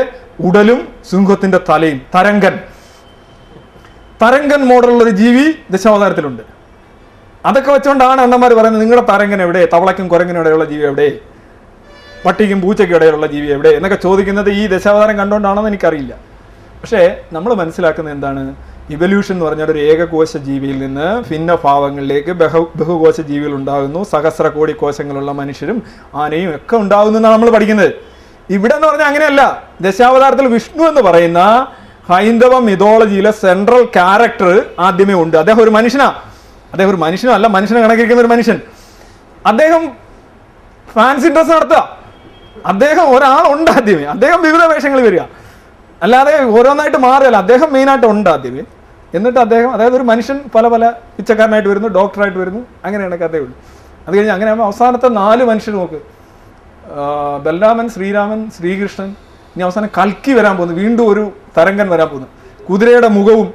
ഉടലും സിംഹത്തിന്റെ തലയും, തരങ്കൻ മോഡലുള്ളൊരു ജീവി ദശാവതാരത്തിലുണ്ട്. അതൊക്കെ വെച്ചുകൊണ്ടാണ് അണ്ണന്മാർ പറയുന്നത് നിങ്ങളുടെ തരങ്കൻ എവിടെ, തവളയ്ക്കും കുരങ്ങിനും ഇടയുള്ള ജീവി എവിടെ, പട്ടിക്കും പൂച്ചയ്ക്കും ഇടയിലുള്ള ജീവി എവിടെ എന്നൊക്കെ ചോദിക്കുന്നത് ഈ ദശാവതാരം കണ്ടുകൊണ്ടാണെന്ന് എനിക്കറിയില്ല. പക്ഷേ നമ്മൾ മനസ്സിലാക്കുന്നത് എന്താണ്? ഇവല്യൂഷൻ എന്ന് പറഞ്ഞാൽ ഒരു ഏകകോശ ജീവിയിൽ നിന്ന് ഭിന്ന ഭാവങ്ങളിലേക്ക് ബഹുകോശ ജീവികൾ ഉണ്ടാകുന്നു. സഹസ്ര കോടി കോശങ്ങളുള്ള മനുഷ്യരും ആനയും ഒക്കെ ഉണ്ടാകുന്നു എന്നാണ് നമ്മൾ പഠിക്കുന്നത്. ഇവിടെ എന്ന് പറഞ്ഞാൽ അങ്ങനെയല്ല. ദശാവതാരത്തിൽ വിഷ്ണു എന്ന് പറയുന്ന ഹൈന്ദവ മിഥോളജിയിലെ സെൻട്രൽ ക്യാരക്ടർ ആദ്യമേ ഉണ്ട്. അദ്ദേഹം ഒരു മനുഷ്യനല്ല, മനുഷ്യനെ കണക്കിരിക്കുന്ന ഒരു മനുഷ്യൻ. അദ്ദേഹം ഫാൻസി ഡ്രസ് നടത്തുക. അദ്ദേഹം ഒരാളുണ്ട് ആദ്യമേ. അദ്ദേഹം വിവിധ വേഷങ്ങളിൽ വരിക, അല്ലാതെ ഓരോന്നായിട്ട് മാറുകയല്ല. അദ്ദേഹം മെയിനായിട്ട് ഉണ്ട് ആദ്യമേ. എന്നിട്ട് അദ്ദേഹം, അതായത് ഒരു മനുഷ്യൻ പല പിച്ചക്കാരനായിട്ട് വരുന്നു, ഡോക്ടറായിട്ട് വരുന്നു, അങ്ങനെയാണ് കഥയുള്ളൂ. അത് കഴിഞ്ഞ് അങ്ങനെ ആകുമ്പോൾ അവസാനത്തെ 4 മനുഷ്യർ നോക്ക്: ബലരാമൻ, ശ്രീരാമൻ, ശ്രീകൃഷ്ണൻ. ഇനി അവസാനം കൽക്കി വരാൻ പോകുന്നു, വീണ്ടും ഒരു തരങ്കൻ വരാൻ പോകുന്നു. കുതിരയുടെ മുഖവും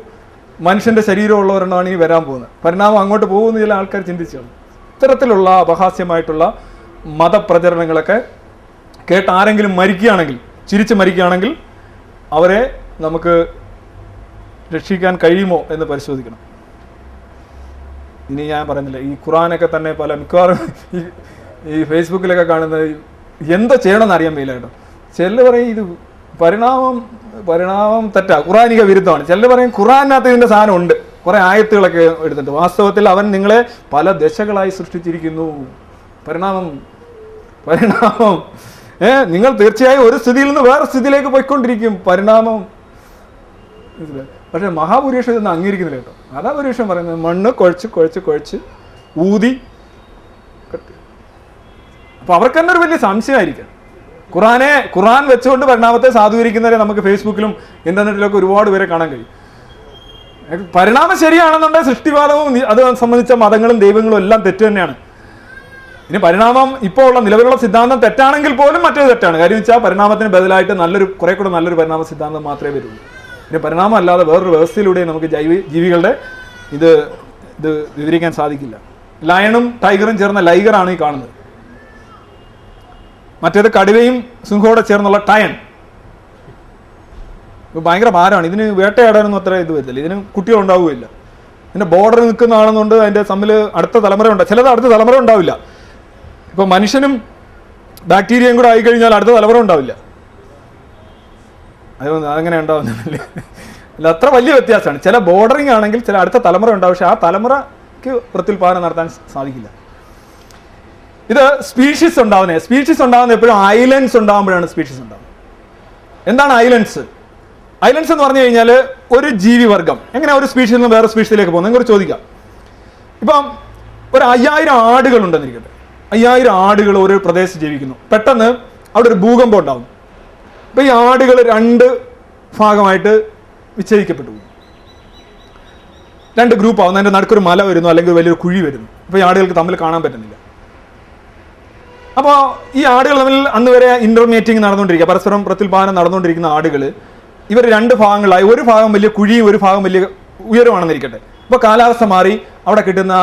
മനുഷ്യന്റെ ശരീരവും ഉള്ളവരെണ്ണമാണ് ഈ വരാൻ പോകുന്നത്. പരിണാമം അങ്ങോട്ട് പോകുന്ന ചില ആൾക്കാർ ചിന്തിച്ചാണ്. ഇത്തരത്തിലുള്ള അപഹാസ്യമായിട്ടുള്ള മതപ്രചരണങ്ങളൊക്കെ കേട്ട് ആരെങ്കിലും മരിക്കുകയാണെങ്കിൽ, ചിരിച്ച് മരിക്കുകയാണെങ്കിൽ അവരെ നമുക്ക് രക്ഷിക്കാൻ കഴിയുമോ എന്ന് പരിശോധിക്കണം. ഇനി ഞാൻ പറയുന്നില്ല, ഈ ഖുറാനൊക്കെ തന്നെ മിക്കവാറും ഈ ഈ ഫേസ്ബുക്കിലൊക്കെ കാണുന്നത് എന്താ ചെയ്യണമെന്ന് അറിയാൻ വയ്യില്ല കേട്ടോ. ചിലർ പറയും ഇത് പരിണാമം തെറ്റാ, ഖുറാനിക വിരുദ്ധമാണ്. ചിലർ പറയും ഖുറാനകത്ത് ഇതിൻ്റെ സാധനം ഉണ്ട്, കുറേ ആയത്തുകളൊക്കെ എടുത്തിട്ട്. വാസ്തവത്തിൽ അവൻ നിങ്ങളെ പല ദശകളായി സൃഷ്ടിച്ചിരിക്കുന്നു. പരിണാമം നിങ്ങൾ തീർച്ചയായും ഒരു സ്ഥിതിയിൽ നിന്ന് വേറെ സ്ഥിതിയിലേക്ക് പോയിക്കൊണ്ടിരിക്കും. പരിണാമം. പക്ഷെ മഹാപുരുഷൻ ഇതൊന്നും അംഗീകരിക്കുന്നില്ല കേട്ടോ. അതാ പുരുഷൻ പറയുന്നത്, മണ്ണ് കുഴച്ച് ഊതി. അപ്പൊ അവർക്ക് തന്നെ ഒരു വലിയ സംശയമായിരിക്കും. ഖുറാൻ വെച്ചുകൊണ്ട് പരിണാമത്തെ സാധൂകരിക്കുന്നവരെ നമുക്ക് ഫേസ്ബുക്കിലും ഇന്റർനെറ്റിലൊക്കെ ഒരുപാട് പേരെ കാണാൻ കഴിയും. പരിണാമം ശരിയാണെന്നുണ്ടെങ്കിൽ സൃഷ്ടിവാദവും അത് സംബന്ധിച്ച മതങ്ങളും ദൈവങ്ങളും എല്ലാം തെറ്റ് തന്നെയാണ്. ഇനി പരിണാമം ഇപ്പോൾ ഉള്ള നിലവിലുള്ള സിദ്ധാന്തം തെറ്റാണെങ്കിൽ പോലും മറ്റൊരു തെറ്റാണ്. കാര്യം വെച്ചാൽ പരിണാമത്തിന് ബദലായിട്ട് കുറെ കൂടെ നല്ലൊരു പരിണാമ സിദ്ധാന്തം മാത്രമേ വരുള്ളൂ. ഇനി പരിണാമം അല്ലാതെ വേറൊരു വ്യവസ്ഥയിലൂടെ നമുക്ക് ജീവികളുടെ ഇത് വിവരിക്കാൻ സാധിക്കില്ല. ലയണും ടൈഗറും ചേർന്ന ലൈഗറാണ് ഈ കാണുന്നത്. മറ്റേത് കടുവയും സിംഹോടെ ചേർന്നുള്ള ടയൻ. ഭയങ്കര ഭാരമാണ്. ഇതിന് വേട്ടയാടാനൊന്നും അത്ര ഇത് വരില്ല. ഇതിന് കുട്ടികളുണ്ടാവുകയില്ല. ഇതിന്റെ ബോർഡറിൽ നിൽക്കുന്ന ആണെന്നുകൊണ്ട് അതിന്റെ തമ്മിൽ അടുത്ത തലമുറ ഉണ്ടാവും. ചിലത് അടുത്ത തലമുറ ഉണ്ടാവില്ല. ഇപ്പൊ മനുഷ്യനും ബാക്ടീരിയയും കൂടെ ആയിക്കഴിഞ്ഞാൽ അടുത്ത തലമുറ ഉണ്ടാവില്ല. അതങ്ങനെ ഉണ്ടാവുന്നില്ല. അല്ല, അത്ര വലിയ വ്യത്യാസമാണ്. ചില ബോർഡറിങ് ആണെങ്കിൽ ചില അടുത്ത തലമുറ ഉണ്ടാവും. പക്ഷെ ആ തലമുറയ്ക്ക് പ്രത്യുൽപാദനം നടത്താൻ സാധിക്കില്ല. ഇത് സ്പീഷീസ് ഉണ്ടാകുന്നത് എപ്പോഴും ഐലൻഡ്സ് ഉണ്ടാകുമ്പോഴാണ് സ്പീഷീസ് ഉണ്ടാകുന്നത്. എന്താണ് ഐലൻഡ്സ് എന്ന് പറഞ്ഞു കഴിഞ്ഞാൽ ഒരു ജീവിവർഗം എങ്ങനെ ഒരു സ്പീഷീസിൽ നിന്ന് വേറെ സ്പീഷീസിലേക്ക് പോകുന്നത് നിങ്ങൾക്ക് ചോദിക്കാം. ഇപ്പം ഒരു 5000 ആടുകൾ ഉണ്ടെന്നിരിക്കട്ടെ. 5000 ആടുകൾ ഒരു പ്രദേശത്ത് ജീവിക്കുന്നു. പെട്ടെന്ന് അവിടെ ഒരു ഭൂകമ്പം ഉണ്ടാകും. അപ്പൊ ഈ ആടുകൾ 2 ഭാഗമായിട്ട് വിച്ഛേദിക്കപ്പെട്ടു പോകും. 2 ഗ്രൂപ്പ് ആവുന്നു. അതിന്റെ നടുക്കൊരു മല വരുന്നു, അല്ലെങ്കിൽ വലിയൊരു കുഴി വരുന്നു. അപ്പൊ ഈ ആടുകൾക്ക് തമ്മിൽ കാണാൻ പറ്റുന്നില്ല. അപ്പോൾ ഈ ആടുകൾ തമ്മിൽ അന്ന് വരെ ഇന്റർമേറ്റിംഗ് നടന്നുകൊണ്ടിരിക്കുക, പരസ്പരം പ്രത്യുൽപാദനം നടന്നുകൊണ്ടിരിക്കുന്ന ആടുകൾ ഇവർ 2 ഭാഗങ്ങളായി. ഒരു ഭാഗം വലിയ കുഴിയും ഒരു ഭാഗം വലിയ ഉയരമാണെന്നിരിക്കട്ടെ. അപ്പോൾ കാലാവസ്ഥ മാറി, അവിടെ കിട്ടുന്ന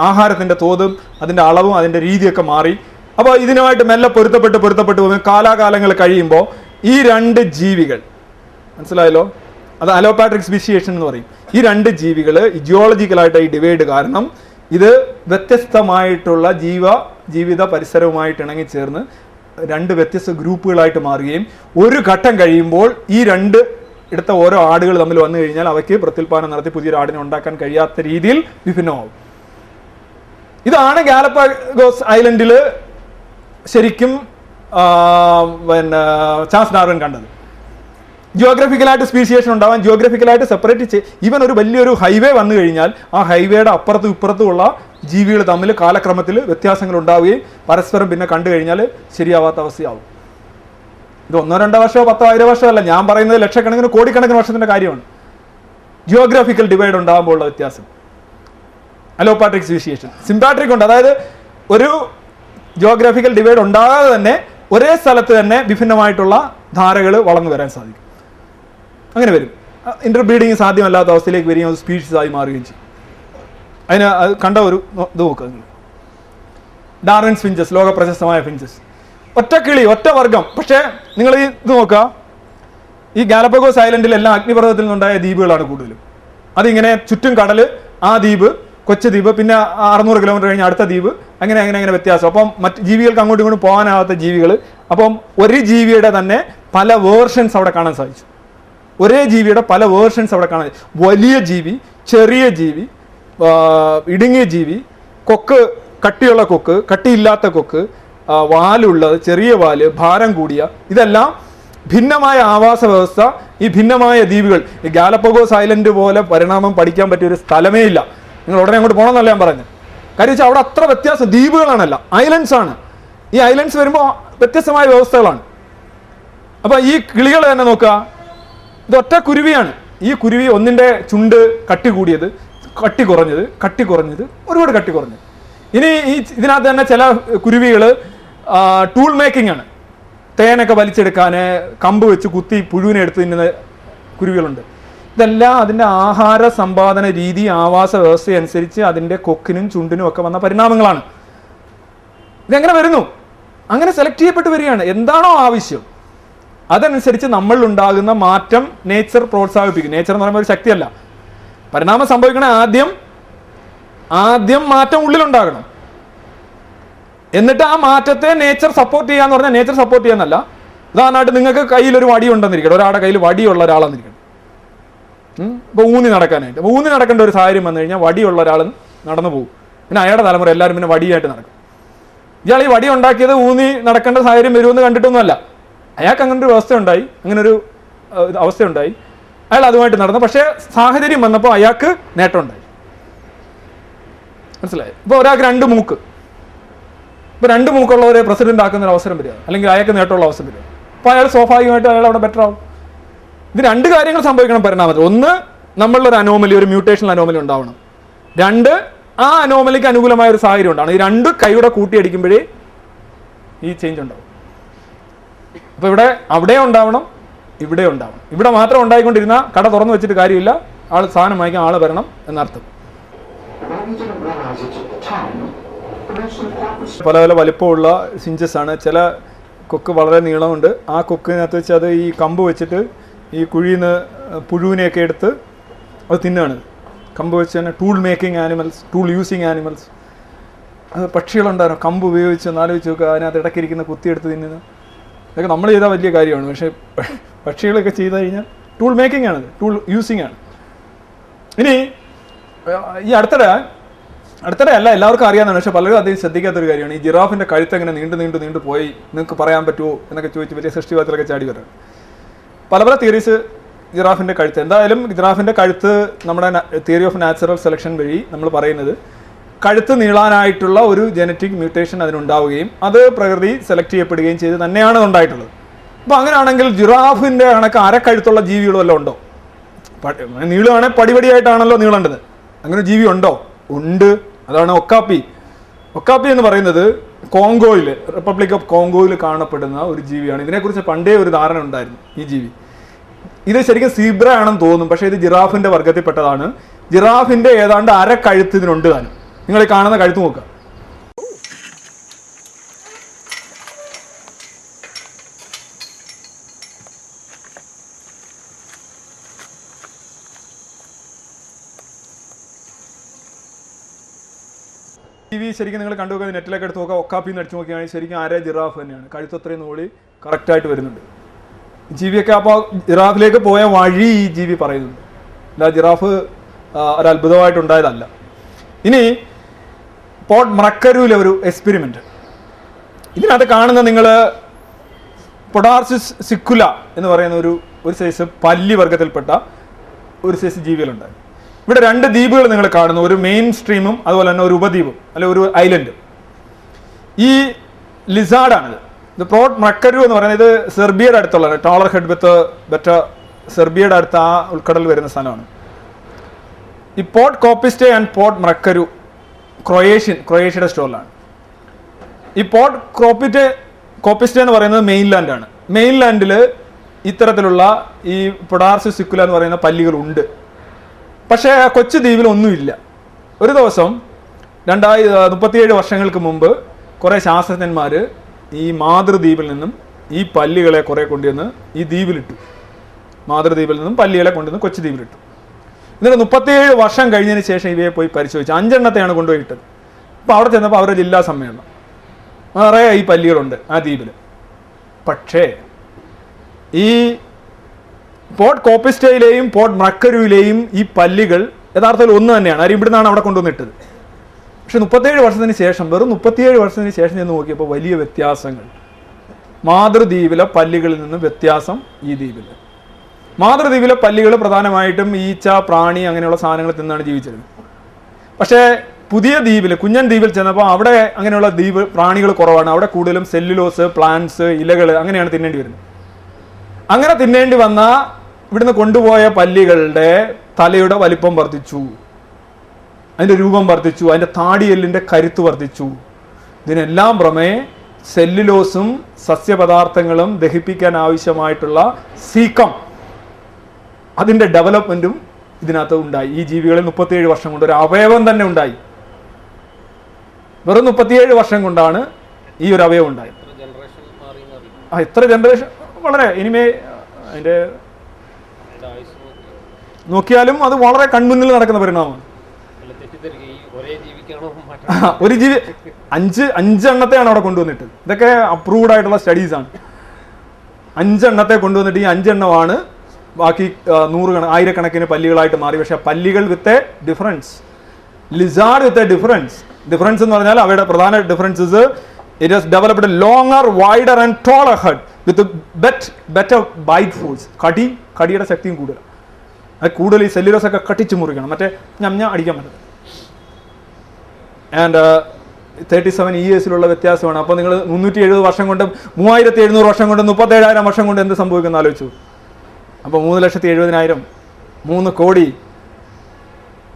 ആഹാരത്തിന്റെ തോതും അതിന്റെ അളവും അതിന്റെ രീതിയൊക്കെ മാറി. അപ്പോൾ ഇതിനുമായിട്ട് മെല്ലെ പൊരുത്തപ്പെട്ട് പോകും. കാലാകാലങ്ങൾ കഴിയുമ്പോൾ ഈ 2 ജീവികൾ, മനസ്സിലായല്ലോ, അത് അലോപാട്രിക് സ്പീഷിയേഷൻ എന്ന് പറയും. ഈ 2 ജീവികൾ ജിയോളജിക്കലായിട്ട് ഈ ഡിവൈഡ് കാരണം ഇത് വ്യത്യസ്തമായിട്ടുള്ള ജീവിത പരിസരവുമായിട്ട് ഇണങ്ങിച്ചേർന്ന് 2 വ്യത്യസ്ത ഗ്രൂപ്പുകളായിട്ട് മാറുകയും ഒരു ഘട്ടം കഴിയുമ്പോൾ ഈ 2 എടുത്ത ഓരോ ആടുകൾ തമ്മിൽ വന്നു കഴിഞ്ഞാൽ അവയ്ക്ക് പ്രത്യുൽപാദനം നടത്തി പുതിയൊരു ആടിനെ ഉണ്ടാക്കാൻ കഴിയാത്ത രീതിയിൽ വിഭിന്നമാവും. ഇതാണ് ഗാലപ്പഗോസ് ഐലൻഡിൽ ശരിക്കും ചാൾസ് ഡാർവിൻ കണ്ടത്. ജിയോഗ്രഫിക്കലായിട്ട് സ്പീഷിയേഷൻ ഉണ്ടാവാൻ, ജിയോഗ്രഫിക്കലായിട്ട് സെപ്പറേറ്റ് ഈവൻ ഒരു വലിയൊരു ഹൈവേ വന്നു കഴിഞ്ഞാൽ ആ ഹൈവേയുടെ അപ്പുറത്തും ഇപ്പുറത്തുമുള്ള ജീവികൾ തമ്മിൽ കാലക്രമത്തിൽ വ്യത്യാസങ്ങൾ ഉണ്ടാവുകയും പരസ്പരം പിന്നെ കണ്ടു കഴിഞ്ഞാൽ ശരിയാവാത്ത അവസ്ഥയാവും. ഇത് 1-2 വർഷമോ 10,000 വർഷമോ അല്ല, ഞാൻ പറയുന്നത് ലക്ഷക്കണക്കിന് കോടിക്കണക്കിന് വർഷത്തിന്റെ കാര്യമാണ്. ജിയോഗ്രാഫിക്കൽ ഡിവൈഡ് ഉണ്ടാകുമ്പോൾ ഉള്ള വ്യത്യാസം. അലോപാട്രിക് സ്പീഷിയേഷൻ, സിംപാട്രിക് ഉണ്ട്. അതായത് ഒരു ജിയോഗ്രാഫിക്കൽ ഡിവൈഡ് ഉണ്ടാകാതെ തന്നെ ഒരേ സ്ഥലത്ത് തന്നെ വിഭിന്നമായിട്ടുള്ള ധാരകൾ വളർന്നു വരാൻ സാധിക്കും. അങ്ങനെ വരും. ഇന്റർബ്രീഡിങ് സാധ്യമല്ലാത്ത അവസ്ഥയിലേക്ക് വരികയും അത് സ്പീഷീസ് ആയി മാറുകയും ചെയ്യും. അതിന് അത് കണ്ട ഒരു ഇത് നോക്കുക. ഡാർവിൻസ് ഫിഞ്ചസ്, ലോക പ്രശസ്തമായ ഫിഞ്ചസ്, ഒറ്റ കിളി, ഒറ്റ വർഗം. പക്ഷേ നിങ്ങൾ ഈ ഇത് നോക്കുക, ഈ ഗാലപ്പഗോസ് ഐലൻഡിലെല്ലാം അഗ്നിപർവ്വതത്തിൽ നിന്നുണ്ടായ ദ്വീപുകളാണ് കൂടുതലും. അതിങ്ങനെ ചുറ്റും കടല്, ആ ദ്വീപ്, കൊച്ചു ദ്വീപ്, പിന്നെ 600 കിലോമീറ്റർ കഴിഞ്ഞ് അടുത്ത ദ്വീപ്, അങ്ങനെ വ്യത്യാസം. അപ്പം മറ്റ് ജീവികൾക്ക് അങ്ങോട്ടും ഇങ്ങോട്ടും പോകാനാവാത്ത ജീവികൾ. അപ്പം ഒരു ജീവിയുടെ തന്നെ പല വേർഷൻസ് അവിടെ കാണാൻ സാധിച്ചു. ഒരേ ജീവിയുടെ പല വേർഷൻസ് അവിടെ കാണാൻ. വലിയ ജീവി, ചെറിയ ജീവി, ഇടുങ്ങിയ ജീവി, കൊക്ക്, കട്ടിയുള്ള കൊക്ക്, കട്ടിയില്ലാത്ത കൊക്ക്, വാലുള്ളത്, ചെറിയ വാല്, ഭാരം കൂടിയ, ഇതെല്ലാം ഭിന്നമായ ആവാസ വ്യവസ്ഥ. ഈ ഭിന്നമായ ദ്വീപുകൾ, ഈ ഗാലപ്പഗോസ് ഐലൻഡ് പോലെ പരിണാമം പഠിക്കാൻ പറ്റിയ ഒരു സ്ഥലമേ ഇല്ല. നിങ്ങൾ ഉടനെ അങ്ങോട്ട് പോകണമെന്നല്ല ഞാൻ പറഞ്ഞത്. കാര്യം വെച്ചാൽ അവിടെ അത്ര വ്യത്യാസം. ദ്വീപുകളാണല്ല, ഐലൻഡ്സ് ആണ്. ഈ ഐലൻഡ്സ് വരുമ്പോൾ വ്യത്യസ്തമായ വ്യവസ്ഥകളാണ്. അപ്പൊ ഈ കിളികൾ തന്നെ നോക്കുക, ഇത് ഒറ്റ കുരുവിയാണ്. ഈ കുരുവി ഒന്നിന്റെ ചുണ്ട് കട്ടി കൂടിയത്, കട്ടി കുറഞ്ഞത്, ഒരുപാട് കട്ടി കുറഞ്ഞത്. ഇനി ഇതിനകത്ത് തന്നെ ചില കുരുവികൾ ടൂൾ മേക്കിംഗ് ആണ്. തേനൊക്കെ വലിച്ചെടുക്കാൻ കമ്പ് വെച്ച് കുത്തി പുഴുവിനെ എടുത്ത് തിന്നുന്ന കുരുവികളുണ്ട്. ഇതെല്ലാം അതിൻ്റെ ആഹാര സമ്പാദന രീതി, ആവാസ വ്യവസ്ഥയനുസരിച്ച് അതിൻ്റെ കൊക്കിനും ചുണ്ടിനും ഒക്കെ വന്ന പരിണാമങ്ങളാണ്. ഇതെങ്ങനെ വരുന്നു? അങ്ങനെ സെലക്ട് ചെയ്യപ്പെട്ട് വരികയാണ്. എന്താണോ ആവശ്യം അതനുസരിച്ച് നമ്മൾ ഉണ്ടാകുന്ന മാറ്റം നേച്ചർ പ്രോത്സാഹിപ്പിക്കും. നേച്ചർ എന്ന് പറയുമ്പോൾ ഒരു ശക്തിയല്ല. പരിണാമം സംഭവിക്കണേ ആദ്യം മാറ്റം ഉള്ളിലുണ്ടാകണം. എന്നിട്ട് ആ മാറ്റത്തെ നേച്ചർ സപ്പോർട്ട് ചെയ്യാന്ന് പറഞ്ഞാൽ നേച്ചർ സപ്പോർട്ട് ചെയ്യാന്നല്ല, ഉദാഹരണമായിട്ട് നിങ്ങൾക്ക് കയ്യിലൊരു വടി ഉണ്ടെന്നിരിക്കണം, ഒരാളുടെ കയ്യിൽ വടിയുള്ള ഒരാളെന്നിരിക്കണം, ഇപ്പോൾ ഊന്നി നടക്കാനായിട്ട്. അപ്പോൾ ഊന്നി നടക്കേണ്ട ഒരു സാഹചര്യം വന്നു കഴിഞ്ഞാൽ വടിയുള്ള ഒരാൾ നടന്നു പോകും. പിന്നെ അയാളുടെ തലമുറ എല്ലാവരും പിന്നെ വടിയായിട്ട് നടക്കും. ഇയാൾ ഈ വടി ഉണ്ടാക്കിയത് ഊന്നി നടക്കേണ്ട സാഹചര്യം വരുമെന്ന് കണ്ടിട്ടൊന്നുമല്ല, അയാൾക്ക് അങ്ങനെ ഒരു വ്യവസ്ഥ ഉണ്ടായി, അങ്ങനെ ഒരു അവസ്ഥ ഉണ്ടായി, അയാൾ അതുമായിട്ട് നടന്നു. പക്ഷേ സാഹചര്യം വന്നപ്പോൾ അയാൾക്ക് നേട്ടം ഉണ്ടായി. മനസ്സിലായി? ഇപ്പോൾ ഒരാൾക്ക് 2 മൂക്ക്, ഇപ്പോൾ 2 മൂക്കുള്ളവരെ പ്രസിഡന്റ് ആക്കുന്ന ഒരു അവസരം വരിക, അല്ലെങ്കിൽ അയാൾക്ക് നേട്ടമുള്ള അവസരം വരിക, അപ്പോൾ അയാൾ സ്വാഭാവികമായിട്ട് അയാൾ അവിടെ ബെറ്റർ ആവും. ഇത് 2 കാര്യങ്ങൾ സംഭവിക്കണം പരിണാമത്തിൽ. ഒന്ന്, നമ്മളിലൊരു അനോമലി, ഒരു മ്യൂട്ടേഷണൽ അനോമലി ഉണ്ടാവണം. 2, ആ അനോമലിക്ക് അനുകൂലമായ ഒരു സാഹചര്യം ഉണ്ടാവണം. ഈ 2 കൈയുടെ കൂട്ടിയടിക്കുമ്പോഴേ ഈ ചേഞ്ച് ഉണ്ടാവും. അപ്പോൾ ഇവിടെ അവിടെ ഉണ്ടാവണം, ഇവിടെ ഉണ്ടാവണം. ഇവിടെ മാത്രം ഉണ്ടായിക്കൊണ്ടിരുന്ന കട തുറന്നു വെച്ചിട്ട് കാര്യമില്ല, ആൾ സാധനം വാങ്ങിക്കാൻ ആൾ വരണം എന്നർത്ഥം. പല പല വലിപ്പമുള്ള സിഞ്ചസ് ആണ്. ചില കൊക്ക് വളരെ നീളമുണ്ട്. ആ കൊക്കിനകത്ത് വെച്ച് അത് ഈ കമ്പ് വെച്ചിട്ട് ഈ കുഴിയിൽ നിന്ന് പുഴുവിനെയൊക്കെ എടുത്ത് അത് തിന്നാണ്. കമ്പ് വെച്ച് തന്നെ tool making animals, tool using animals. അത് പക്ഷികളുണ്ടായിരുന്നു, കമ്പ് ഉപയോഗിച്ച് ആലോചിച്ച് നോക്കുക, അതിനകത്ത് ഇടയ്ക്കിരിക്കുന്ന കുത്തിയെടുത്ത് തിന്നുന്നത്. ഇതൊക്കെ നമ്മൾ ചെയ്താൽ വലിയ കാര്യമാണ്. പക്ഷേ പക്ഷികളൊക്കെ ചെയ്ത് കഴിഞ്ഞാൽ ടൂൾ മേക്കിംഗ് ആണത്, ടൂൾ യൂസിങ് ആണ്. ഇനി ഈ അടുത്തിടെ അല്ല, എല്ലാവർക്കും അറിയാവുന്നതാണ്, പക്ഷേ പലരും അധികം ശ്രദ്ധിക്കാത്തൊരു കാര്യമാണ് ഈ ജിറാഫിൻ്റെ കഴുത്ത് എങ്ങനെ നീണ്ടു പോയി, നിങ്ങൾക്ക് പറയാൻ പറ്റുമോ എന്നൊക്കെ ചോദിച്ച് വലിയ സൃഷ്ടിവാദത്തിലൊക്കെ ചാടി വരാം. പല തിയറീസ് ജിറാഫിൻ്റെ കഴുത്ത്. എന്തായാലും ജിറാഫിൻ്റെ കഴുത്ത് നമ്മുടെ തിയറി ഓഫ് നാച്ചുറൽ സെലക്ഷൻ വഴി നമ്മൾ പറയുന്നത് കഴുത്ത് നീളാനായിട്ടുള്ള ഒരു ജനറ്റിക് മ്യൂട്ടേഷൻ അതിനുണ്ടാവുകയും അത് പ്രകൃതി സെലക്ട് ചെയ്യപ്പെടുകയും ചെയ്ത് തന്നെയാണ് ഉണ്ടായിട്ടുള്ളത്. അപ്പോൾ അങ്ങനെയാണെങ്കിൽ ജിറാഫിൻ്റെ കണക്ക് അരക്കഴുത്തുള്ള ജീവികളും എല്ലാം ഉണ്ടോ? നീളമാണെങ്കിൽ പടിപടിയായിട്ടാണല്ലോ നീളേണ്ടത്. അങ്ങനെ ജീവി ഉണ്ടോ? ഉണ്ട്. അതാണ് ഒക്കാപ്പി. ഒക്കാപ്പി എന്ന് പറയുന്നത് കോങ്കോയിൽ, റിപ്പബ്ലിക് ഓഫ് കോങ്കോയിൽ കാണപ്പെടുന്ന ഒരു ജീവിയാണ്. ഇതിനെക്കുറിച്ച് പണ്ടേ ഒരു ധാരണ ഉണ്ടായിരുന്നു. ഈ ജീവി ഇത് ശരിക്കും സീബ്ര ആണെന്ന് തോന്നും, പക്ഷേ ഇത് ജിറാഫിൻ്റെ വർഗത്തിൽപ്പെട്ടതാണ്. ജിറാഫിൻ്റെ ഏതാണ്ട് അരക്കഴുത്ത് ഇതിനുണ്ട് താനും. നിങ്ങൾ ഈ കാണുന്ന കഴുത്ത് നോക്കുക. ജീവി ശരിക്കും നിങ്ങൾ കണ്ടു നോക്കുക, നെറ്റിലൊക്കെ എടുത്ത് നോക്കുക, ഒക്കാപ്പി എന്ന് അടിച്ചു നോക്കിയാണെങ്കിൽ ശരിക്കും അര ജിറാഫ് തന്നെയാണ്. കഴുത്ത് അത്രയും നോളി കറക്റ്റായിട്ട് വരുന്നുണ്ട്. ജീവിയൊക്കെ അപ്പോൾ ജിറാഫിലേക്ക് പോയ വഴി ഈ ജീവി പറയുന്നുണ്ട്. അല്ല, ജിറാഫ് ഒരു അത്ഭുതമായിട്ടുണ്ടായതല്ല. ഇനി പോർട്ട് മറക്കരൂലെ ഒരു എക്സ്പെരിമെന്റ്, ഇതിനകത്ത് കാണുന്ന നിങ്ങൾ പൊഡാർസിസ് സിക്കുല എന്ന് പറയുന്ന ഒരു സൈസ് പല്ലി വർഗത്തിൽപ്പെട്ട ഒരു സൈസ് ജീവികളുണ്ട്. ഇവിടെ 2 ദ്വീപുകൾ നിങ്ങൾ കാണുന്നു, ഒരു മെയിൻ സ്ട്രീമും അതുപോലെ തന്നെ ഒരു ഉപദ്വീപും, അല്ലെ ഒരു ഐലൻഡും. ഈ ലിസാർഡാണിത്. ഇത് പോർട്ട് മറക്കരു എന്ന് പറയുന്നത് ഇത് സെർബിയയുടെ അടുത്തുള്ള ടോളർ ഹെഡ് വിത്ത് ബെറ്റ സെർബിയയുടെ അടുത്ത് ആ ഉൾക്കടൽ വരുന്ന സ്ഥലമാണ്. ഈ പോർട്ട് കോപ്പിസ്റ്റേ ആൻഡ് പോർട്ട് മറക്കരു ക്രൊയേഷ്യയുടെ സ്റ്റോറിലാണ്. ഈ പോർട്ട് കോപ്പിസ്റ്റേ എന്ന് പറയുന്നത് മെയിൻലാൻഡാണ്. മെയിൻലാൻഡിൽ ഇത്തരത്തിലുള്ള ഈ പൊഡാർസിസ് സിക്കുല എന്ന് പറയുന്ന പല്ലികളുണ്ട്. പക്ഷേ കൊച്ചു ദ്വീപിൽ ഒന്നുമില്ല. ഒരു ദിവസം 37 വർഷങ്ങൾക്ക് മുമ്പ് കുറേ ശാസ്ത്രജ്ഞന്മാർ ഈ മാതൃദ്വീപിൽ നിന്നും ഈ പല്ലികളെ കുറേ കൊണ്ടുവന്ന് ഈ ദ്വീപിലിട്ടു. മാതൃദ്വീപിൽ നിന്നും പല്ലികളെ കൊണ്ടുവന്ന് കൊച്ചു ദ്വീപിലിട്ടു. എന്നിട്ട് 37 വർഷം കഴിഞ്ഞതിന് ശേഷം ഇവയെ പോയി പരിശോധിച്ചു. 5 എണ്ണത്തെയാണ് കൊണ്ടുപോയി ഇട്ടത്. അപ്പോൾ അവിടെ ചെന്നപ്പോൾ അവരുടെ ജില്ലാ സമ്മേളനം നിറയെ ഈ പല്ലികളുണ്ട് ആ ദ്വീപിൽ. പക്ഷേ ഈ പോർട്ട് കോപ്പിസ്റ്റയിലെയും പോർട്ട് മറക്കരുവിലെയും ഈ പല്ലികൾ യഥാർത്ഥത്തിൽ ഒന്ന് തന്നെയാണ്. ആരും ഇവിടുന്നാണ് അവിടെ കൊണ്ടുവന്നിട്ടത്. പക്ഷെ 37 വർഷത്തിന് ശേഷം, വെറും 37 വർഷത്തിന് ശേഷം ചെന്ന് നോക്കിയപ്പോൾ വലിയ വ്യത്യാസങ്ങൾ. മാതൃദ്വീപിലെ പല്ലികളിൽ നിന്ന് വ്യത്യാസം ഈ ദ്വീപിൽ. മാതൃദ്വീപിലെ പല്ലികൾ പ്രധാനമായിട്ടും ഈച്ച, പ്രാണി അങ്ങനെയുള്ള സാധനങ്ങൾ തിന്നാണ് ജീവിച്ചിരുന്നത്. പക്ഷേ പുതിയ ദ്വീപിൽ, കുഞ്ഞൻ ദ്വീപിൽ ചെന്നപ്പോൾ അവിടെ അങ്ങനെയുള്ള ദ്വീപ് പ്രാണികൾ കുറവാണ്. അവിടെ കൂടുതലും സെല്ലുലോസ്, പ്ലാന്റ്സ്, ഇലകൾ അങ്ങനെയാണ് തിന്നേണ്ടി വരുന്നത്. അങ്ങനെ തിന്നേണ്ടി വന്ന ഇവിടുന്ന് കൊണ്ടുപോയ പല്ലികളുടെ തലയുടെ വലിപ്പം വർദ്ധിച്ചു, അതിൻ്റെ രൂപം വർദ്ധിച്ചു, അതിൻ്റെ താടിയെല്ലിൻ്റെ കരുത്ത് വർദ്ധിച്ചു. ഇതിനെല്ലാം പുറമെ സെല്ലുലോസും സസ്യപദാർത്ഥങ്ങളും ദഹിപ്പിക്കാൻ ആവശ്യമായിട്ടുള്ള സീക്കം, അതിൻ്റെ ഡെവലപ്മെൻറ്റും ഇതിനകത്ത് ഉണ്ടായി. ഈ ജീവികളിൽ 37 വർഷം കൊണ്ട് ഒരു അവയവം തന്നെ ഉണ്ടായി. വെറും 37 വർഷം കൊണ്ടാണ് ഈ ഒരു അവയവം ഉണ്ടായത്. എത്ര ജനറേഷൻ, വളരെ ഇനിമേ അതിൻ്റെ നോക്കിയാലും അത് വളരെ കൺമുന്നിൽ നടക്കുന്ന പരിണാമമാണ്. ഒരു ജീവി 5 എണ്ണത്തെയാണ് അവിടെ കൊണ്ടുവന്നിട്ട്. ഇതൊക്കെ അപ്രൂവ്ഡ് ആയിട്ടുള്ള സ്റ്റഡീസാണ്. 5 എണ്ണത്തെ കൊണ്ടുവന്നിട്ട് ഈ 5 എണ്ണമാണ് ബാക്കി 100 ആയിരക്കണക്കിന് പല്ലികളായിട്ട് മാറി. പക്ഷെ പല്ലികൾ with a difference, lizard with a difference എന്ന് പറഞ്ഞാൽ അവയുടെ പ്രധാന differences it has developed longer wider and taller head with better bite force. കടിയുടെ ശക്തിയും കൂടുതൽ. അത് കൂടുതൽ ഈ സെല്ലുലോസ് ഒക്കെ കട്ടിച്ച് മുറിക്കണം, മറ്റേ ഞഞ്ഞ അടിക്കാൻ പറ്റും. ആൻഡ് 37 yearsലുള്ള വ്യത്യാസമാണ്. അപ്പോൾ നിങ്ങൾ 370 വർഷം കൊണ്ടും 3700 വർഷം കൊണ്ടും 37,000 വർഷം കൊണ്ട് എന്ത് സംഭവിക്കുമെന്ന് ആലോചിച്ചു. അപ്പോൾ 3,70,000 3 കോടി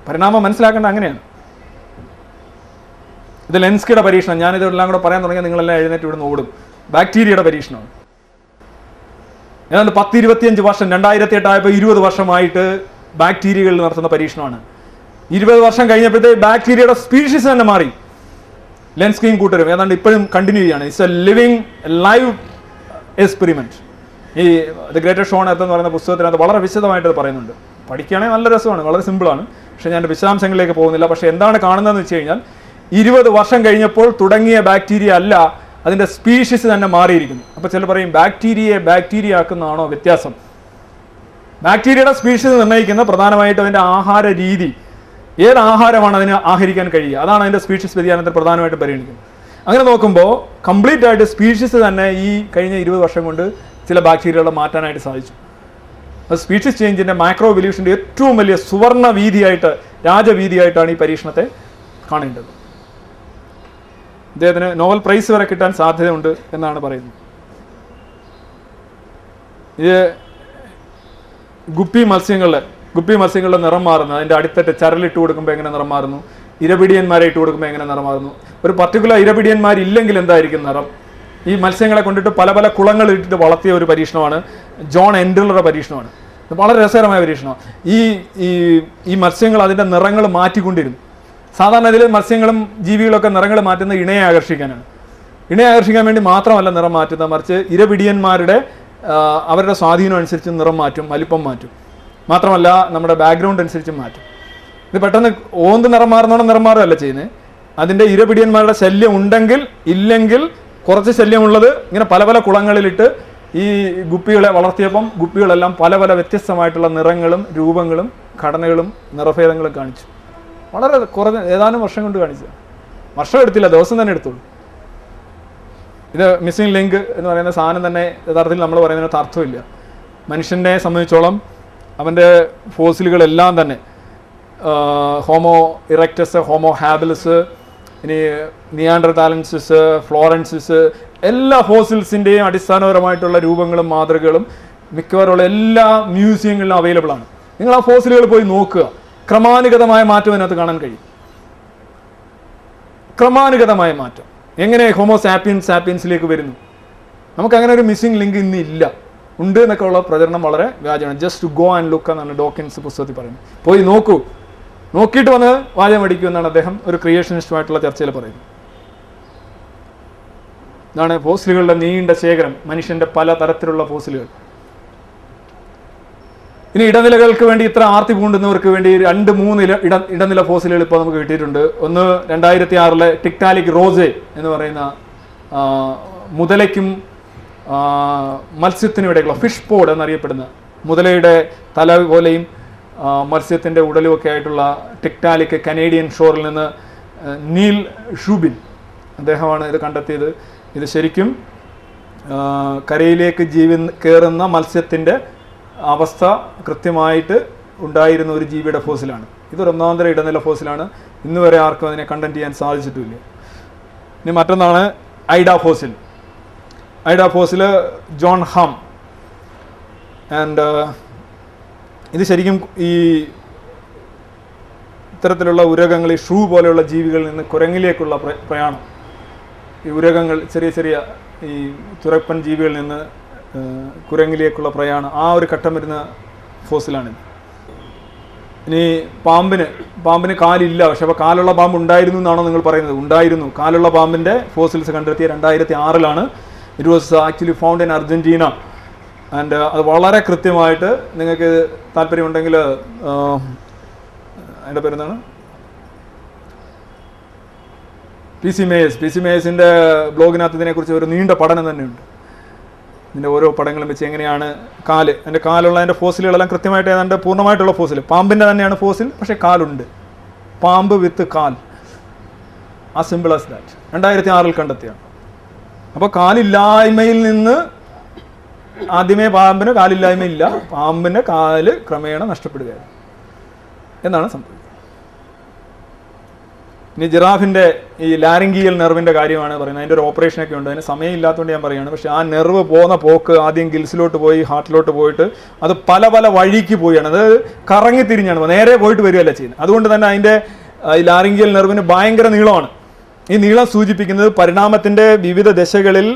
പരിണാമം മനസ്സിലാക്കേണ്ട അങ്ങനെയാണ്. ഇത് ലെൻസ്കിയുടെ പരീക്ഷണം. ഞാനിതെല്ലാം കൂടെ പറയാൻ തുടങ്ങിയാൽ നിങ്ങളെല്ലാം എഴുന്നേറ്റ് ഇവിടുന്ന് ഓടും. ബാക്ടീരിയയുടെ പരീക്ഷണമാണ്. ഏതാണ്ട് 10-25 വർഷം, 2008 ആയപ്പോൾ 20 വർഷമായിട്ട് ബാക്ടീരിയകളിൽ നടത്തുന്ന പരീക്ഷണമാണ്. 20 വർഷം കഴിഞ്ഞപ്പോഴത്തേക്ക് ബാക്ടീരിയയുടെ സ്പീഷീസ് തന്നെ മാറി. ലെൻസ്കിയും കൂട്ടരും ഏതാണ്ട് ഇപ്പോഴും കണ്ടിന്യൂ ചെയ്യാണ്. It's A living live experiment. ഈ ദ ഗ്രേറ്റസ്റ്റ് ഷോൺ എർത്ത് എന്ന് പറയുന്ന പുസ്തകത്തിനകത്ത് വളരെ വിശദമായിട്ട് പറയുന്നുണ്ട്. പഠിക്കുകയാണെങ്കിൽ നല്ല രസമാണ്, വളരെ സിമ്പിളാണ്. പക്ഷേ ഞാൻ വിശദാംശങ്ങളിലേക്ക് പോകുന്നില്ല. പക്ഷേ എന്താണ് കാണുന്നതെന്ന് വെച്ച് കഴിഞ്ഞാൽ 20 വർഷം കഴിഞ്ഞപ്പോൾ തുടങ്ങിയ ബാക്ടീരിയ അല്ല, അതിൻ്റെ സ്പീഷീസ് തന്നെ മാറിയിരിക്കുന്നു. അപ്പോൾ ചിലർ പറയും ബാക്ടീരിയ ആക്കുന്നതാണോ വ്യത്യാസം? ബാക്ടീരിയയുടെ സ്പീഷീസ് നിർണ്ണയിക്കുന്ന പ്രധാനമായിട്ടും അതിൻ്റെ ആഹാര രീതി, ഏത് ആഹാരമാണ് അതിന് ആഹരിക്കാൻ കഴിയുക, അതാണ് അതിൻ്റെ സ്പീഷീസ് വ്യതിയാനത്തിൽ പ്രധാനമായിട്ടും പരിഗണിക്കുന്നത്. അങ്ങനെ നോക്കുമ്പോൾ കംപ്ലീറ്റ് ആയിട്ട് സ്പീഷീസ് തന്നെ ഈ കഴിഞ്ഞ 20 വർഷം കൊണ്ട് ചില ബാക്ടീരിയകളെ മാറ്റാനായിട്ട് സാധിച്ചു. അത് സ്പീഷീസ് ചേഞ്ചിൻ്റെ മൈക്രോ എവല്യൂഷൻ്റെ ഏറ്റവും വലിയ സുവർണ വീതിയായിട്ട്, രാജവീതിയായിട്ടാണ് ഈ പരീക്ഷണത്തെ കാണേണ്ടത്. ഇദ്ദേഹത്തിന് നോബൽ പ്രൈസ് വരെ കിട്ടാൻ സാധ്യതയുണ്ട് എന്നാണ് പറയുന്നത്. ഇത് ഗുപ്പി മത്സ്യങ്ങളുടെ നിറം മാറുന്നു. അതിൻ്റെ അടിത്തട്ട് ചരലിട്ട് കൊടുക്കുമ്പോൾ എങ്ങനെ നിറം മാറുന്നു, ഇരപിടിയന്മാരെ ഇട്ട് കൊടുക്കുമ്പോൾ എങ്ങനെ നിറം മാറുന്നു, ഒരു പർട്ടിക്കുലർ ഇരപിടിയന്മാരില്ലെങ്കിൽ എന്തായിരിക്കും നിറം. ഈ മത്സ്യങ്ങളെ കൊണ്ടിട്ട് പല പല കുളങ്ങൾ ഇട്ടിട്ട് വളർത്തിയ ഒരു പരീക്ഷണമാണ്, ജോൺ എൻഡ്രിലറുടെ പരീക്ഷണമാണ്. വളരെ രസകരമായ പരീക്ഷണമാണ്. ഈ മത്സ്യങ്ങൾ അതിൻ്റെ നിറങ്ങൾ മാറ്റിക്കൊണ്ടിരുന്നു. സാധാരണ ഇതിൽ മത്സ്യങ്ങളും ജീവികളൊക്കെ നിറങ്ങൾ മാറ്റുന്നത് ഇണയെ ആകർഷിക്കാനാണ്. ഇണയെ ആകർഷിക്കാൻ വേണ്ടി മാത്രമല്ല നിറം മാറ്റുന്നത്, മറിച്ച് ഇരപിടിയന്മാരുടെ അവരുടെ സ്വാധീനം അനുസരിച്ച് നിറം മാറ്റും, വലിപ്പം മാറ്റും. മാത്രമല്ല നമ്മുടെ ബാക്ക്ഗ്രൗണ്ട് അനുസരിച്ച് മാറ്റും. ഇത് പെട്ടെന്ന് നിറം മാറുമല്ല ചെയ്യുന്നത്. അതിൻ്റെ ഇരപിടിയന്മാരുടെ ശല്യം ഉണ്ടെങ്കിൽ ഇല്ലെങ്കിൽ കുറച്ച് ശല്യമുള്ളത് ഇങ്ങനെ പല പല കുളങ്ങളിലിട്ട് ഈ ഗുപ്പികളെ വളർത്തിയപ്പം ഗുപ്പികളെല്ലാം പല പല വ്യത്യസ്തമായിട്ടുള്ള നിറങ്ങളും രൂപങ്ങളും ഘടനകളും നിറഭേദങ്ങളും കാണിച്ചു. വളരെ കുറഞ്ഞ ഏതാനും വർഷം കൊണ്ട് കാണിച്ചത്. വർഷം എടുത്തില്ല, ദിവസം തന്നെ എടുത്തോളൂ. ഇത് മിസ്സിംഗ് ലിങ്ക് എന്ന് പറയുന്ന സാധനം തന്നെ യഥാർത്ഥത്തിൽ നമ്മൾ പറയുന്നതിനകത്ത് അർത്ഥമില്ല. മനുഷ്യനെ സംബന്ധിച്ചോളം അവൻ്റെ ഫോസിലുകളെല്ലാം തന്നെ ഹോമോ ഇറക്റ്റസ്, ഹോമോ ഹാബിലസ്, ഇനി നിയാൻഡർതാലൻസിസ്, ഫ്ലോറൻസിസ്, എല്ലാ ഫോസിൽസിൻ്റെയും അടിസ്ഥാനപരമായിട്ടുള്ള രൂപങ്ങളും മാതൃകകളും മിക്കവാറുള്ള എല്ലാ മ്യൂസിയങ്ങളിലും അവൈലബിൾ ആണ്. നിങ്ങൾ ആ ഫോസിലുകൾ പോയി നോക്കുക. ക്രമാനുഗതമായ മാറ്റം അതിനകത്ത് കാണാൻ കഴിയും. ക്രമാനുഗതമായ മാറ്റം എങ്ങനെ ഹോമോ സാപ്പിയൻസിലേക്ക് വരുന്നു. നമുക്കങ്ങനെ ഒരു മിസ്സിംഗ് ലിങ്ക് ഇന്ന് ഇല്ല. ഉണ്ട് എന്നൊക്കെ ഉള്ള പ്രചരണം വളരെ വ്യാജമാണ്. Just to go and look എന്നാണ് ഡോക്കിൻസ് പുസ്തകത്തിൽ പറയുന്നത്. പോയി നോക്കൂ, നോക്കിയിട്ട് വന്ന് വാചകം അടിക്കൂ എന്നാണ് അദ്ദേഹം ഒരു ക്രിയേഷനിസ്റ്റുമായിട്ടുള്ള ചർച്ചയിൽ പറയുന്നത്. ഇതാണ് ഫോസിലുകളുടെ നീണ്ട ശേഖരം, മനുഷ്യന്റെ പല തരത്തിലുള്ള ഫോസിലുകൾ. ഇനി ഇടനിലകൾക്ക് വേണ്ടി ഇത്ര ആർത്തി പൂണ്ടുന്നവർക്ക് വേണ്ടി 2-3 ഇടനില ഫോസിലുകൾ ഇപ്പോൾ നമുക്ക് കിട്ടിയിട്ടുണ്ട്. ഒന്ന് 2006 ടിക്ടാലിക് റോസെ എന്ന് പറയുന്ന മുതലയ്ക്കും മത്സ്യത്തിനും ഇടയ്ക്കുള്ള ഫിഷ് പോഡ് എന്നറിയപ്പെടുന്ന മുതലയുടെ തല പോലെയും മത്സ്യത്തിൻ്റെ ഉടലുമൊക്കെ ആയിട്ടുള്ള ടിക്ടാലിക് കനേഡിയൻ ഷോറിൽ നിന്ന് നീൽ ഷൂബിൻ അദ്ദേഹമാണ് ഇത് കണ്ടെത്തിയത്. ഇത് ശരിക്കും കരയിലേക്ക് കയറുന്ന മത്സ്യത്തിൻ്റെ അവസ്ഥ കൃത്യമായിട്ട് ഉണ്ടായിരുന്ന ഒരു ജീവിയുടെ ഫോസിലാണ്. ഇതൊരു ഒന്നാന്തര ഇടനില ഫോസിലാണ്. ഇന്ന് വരെ ആർക്കും അതിനെ കണ്ടന്റ് ചെയ്യാൻ സാധിച്ചിട്ടില്ല. ഇനി മറ്റൊന്നാണ് Ida fossil Jorn Hurum. And ഇത് ശരിക്കും ഈ ഇത്തരത്തിലുള്ള ഉരകങ്ങൾ, ഈ ഷൂ പോലെയുള്ള ജീവികളിൽ നിന്ന് കുരങ്ങിലേക്കുള്ള പ്രയാണം, ഈ ഉരകങ്ങൾ ചെറിയ ചെറിയ ഈ തുരപ്പൻ ജീവികളിൽ നിന്ന് കുരങ്ങിലേക്കുള്ള പ്രയാണം, ആ ഒരു ഘട്ടം വരുന്ന ഫോസിലാണിത്. ഇനി പാമ്പിന് കാലില്ല, പക്ഷെ അപ്പോൾ കാലുള്ള പാമ്പ് ഉണ്ടായിരുന്നു എന്നാണോ നിങ്ങൾ പറയുന്നത്? ഉണ്ടായിരുന്നു. കാലുള്ള പാമ്പിൻ്റെ ഫോസിൽസ് കണ്ടെത്തിയ 2006 it was actually found in Argentina. And അത് വളരെ കൃത്യമായിട്ട്, നിങ്ങൾക്ക് താല്പര്യമുണ്ടെങ്കിൽ അതിൻ്റെ പേരെന്താണ്, പി സി മേയസിൻ്റെ ബ്ലോഗിനകത്ത് ഇതിനെക്കുറിച്ച് ഒരു നീണ്ട പഠനം തന്നെയുണ്ട്. ഇതിൻ്റെ ഓരോ പടങ്ങളും വെച്ച് എങ്ങനെയാണ് അതിൻ്റെ കാലുള്ള അതിൻ്റെ ഫോസിലുകളെല്ലാം കൃത്യമായിട്ട് ഏതാണ്ട് പൂർണ്ണമായിട്ടുള്ള ഫോസിൽ, പാമ്പിൻ്റെ തന്നെയാണ് ഫോസിൽ, പക്ഷേ കാലുണ്ട്. പാമ്പ് വിത്ത് കാൽ, ആ സിമ്പിൾ ആസ് ദാറ്റ്. 2006 കണ്ടെത്തിയാണ്. അപ്പോൾ കാലില്ലായ്മയിൽ നിന്ന് ആദ്യമേ പാമ്പിന് കാലില്ലായ്മയില്ല, പാമ്പിൻ്റെ കാല് ക്രമേണ നഷ്ടപ്പെടുകയാണ് എന്നാണ് സംഭവിക്കുന്നത്. ഇനി ജിറാഫിൻ്റെ ഈ ലാരിംഗിയൽ നെർവിൻ്റെ കാര്യമാണ് പറയുന്നത്. അതിൻ്റെ ഒരു ഓപ്പറേഷനൊക്കെ ഉണ്ട്. അതിന് സമയമില്ലാത്തതുകൊണ്ട് ഞാൻ പറയുകയാണ്. പക്ഷേ ആ നെർവ് പോകുന്ന പോക്ക് ആദ്യം ഗിൽസിലോട്ട് പോയി ഹാർട്ടിലോട്ട് പോയിട്ട് അത് പല പല വഴിക്ക് പോവുകയാണ്. അത് കറങ്ങി തിരിഞ്ഞാണ്, നേരെ പോയിട്ട് വരികയല്ല ചെയ്യുന്നത്. അതുകൊണ്ട് തന്നെ അതിൻ്റെ ഈ ലാരിംഗിയൽ നെർവിന് ഭയങ്കര നീളമാണ്. ഈ നീളം സൂചിപ്പിക്കുന്നത് പരിണാമത്തിൻ്റെ വിവിധ ദശകളിൽ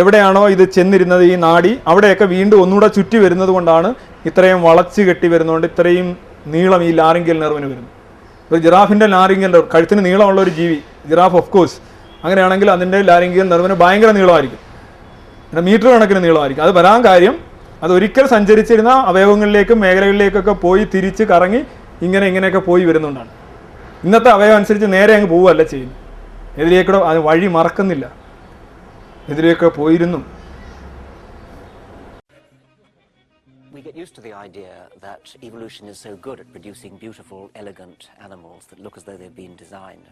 എവിടെയാണോ ഇത് ചെന്നിരുന്നത് ഈ നാഡി, അവിടെയൊക്കെ വീണ്ടും ഒന്നുകൂടെ ചുറ്റി വരുന്നത് കൊണ്ടാണ് ഇത്രയും വളച്ച് കെട്ടി വരുന്നതുകൊണ്ട് ഇത്രയും നീളം ഈ ലാരിംഗിയൽ നെർവിന് വരുന്നത്. ഒരു ജിറാഫിൻ്റെ ലാരിംഗിയൽ നെർവ്, കഴുത്തിന് നീളമുള്ള ഒരു ജീവി ജിറാഫ്, ഓഫ് കോഴ്സ് അങ്ങനെയാണെങ്കിൽ അതിൻ്റെ ലാരിംഗിയൽ നെർവിന് ഭയങ്കര നീളമായിരിക്കും, മീറ്റർ കണക്കിന് നീളമായിരിക്കും. അത് വരാൻ കാര്യം അത് ഒരിക്കൽ സഞ്ചരിച്ചിരുന്ന അവയവങ്ങളിലേക്കും മേഖലകളിലേക്കൊക്കെ പോയി തിരിച്ച് കറങ്ങി ഇങ്ങനെയൊക്കെ പോയി വരുന്നുകൊണ്ടാണ്. ഇന്നത്തെ അവയവം അനുസരിച്ച് നേരെ അങ്ങ് പോവുകയല്ല ചെയ്യുന്നു, എതിരേക്കൂടെ അത് വഴി മറക്കുന്നില്ല, എതിരെയൊക്കെ പോയിരുന്നു. We get used to the idea that evolution is so good at producing beautiful, elegant animals that look as though they've been designed.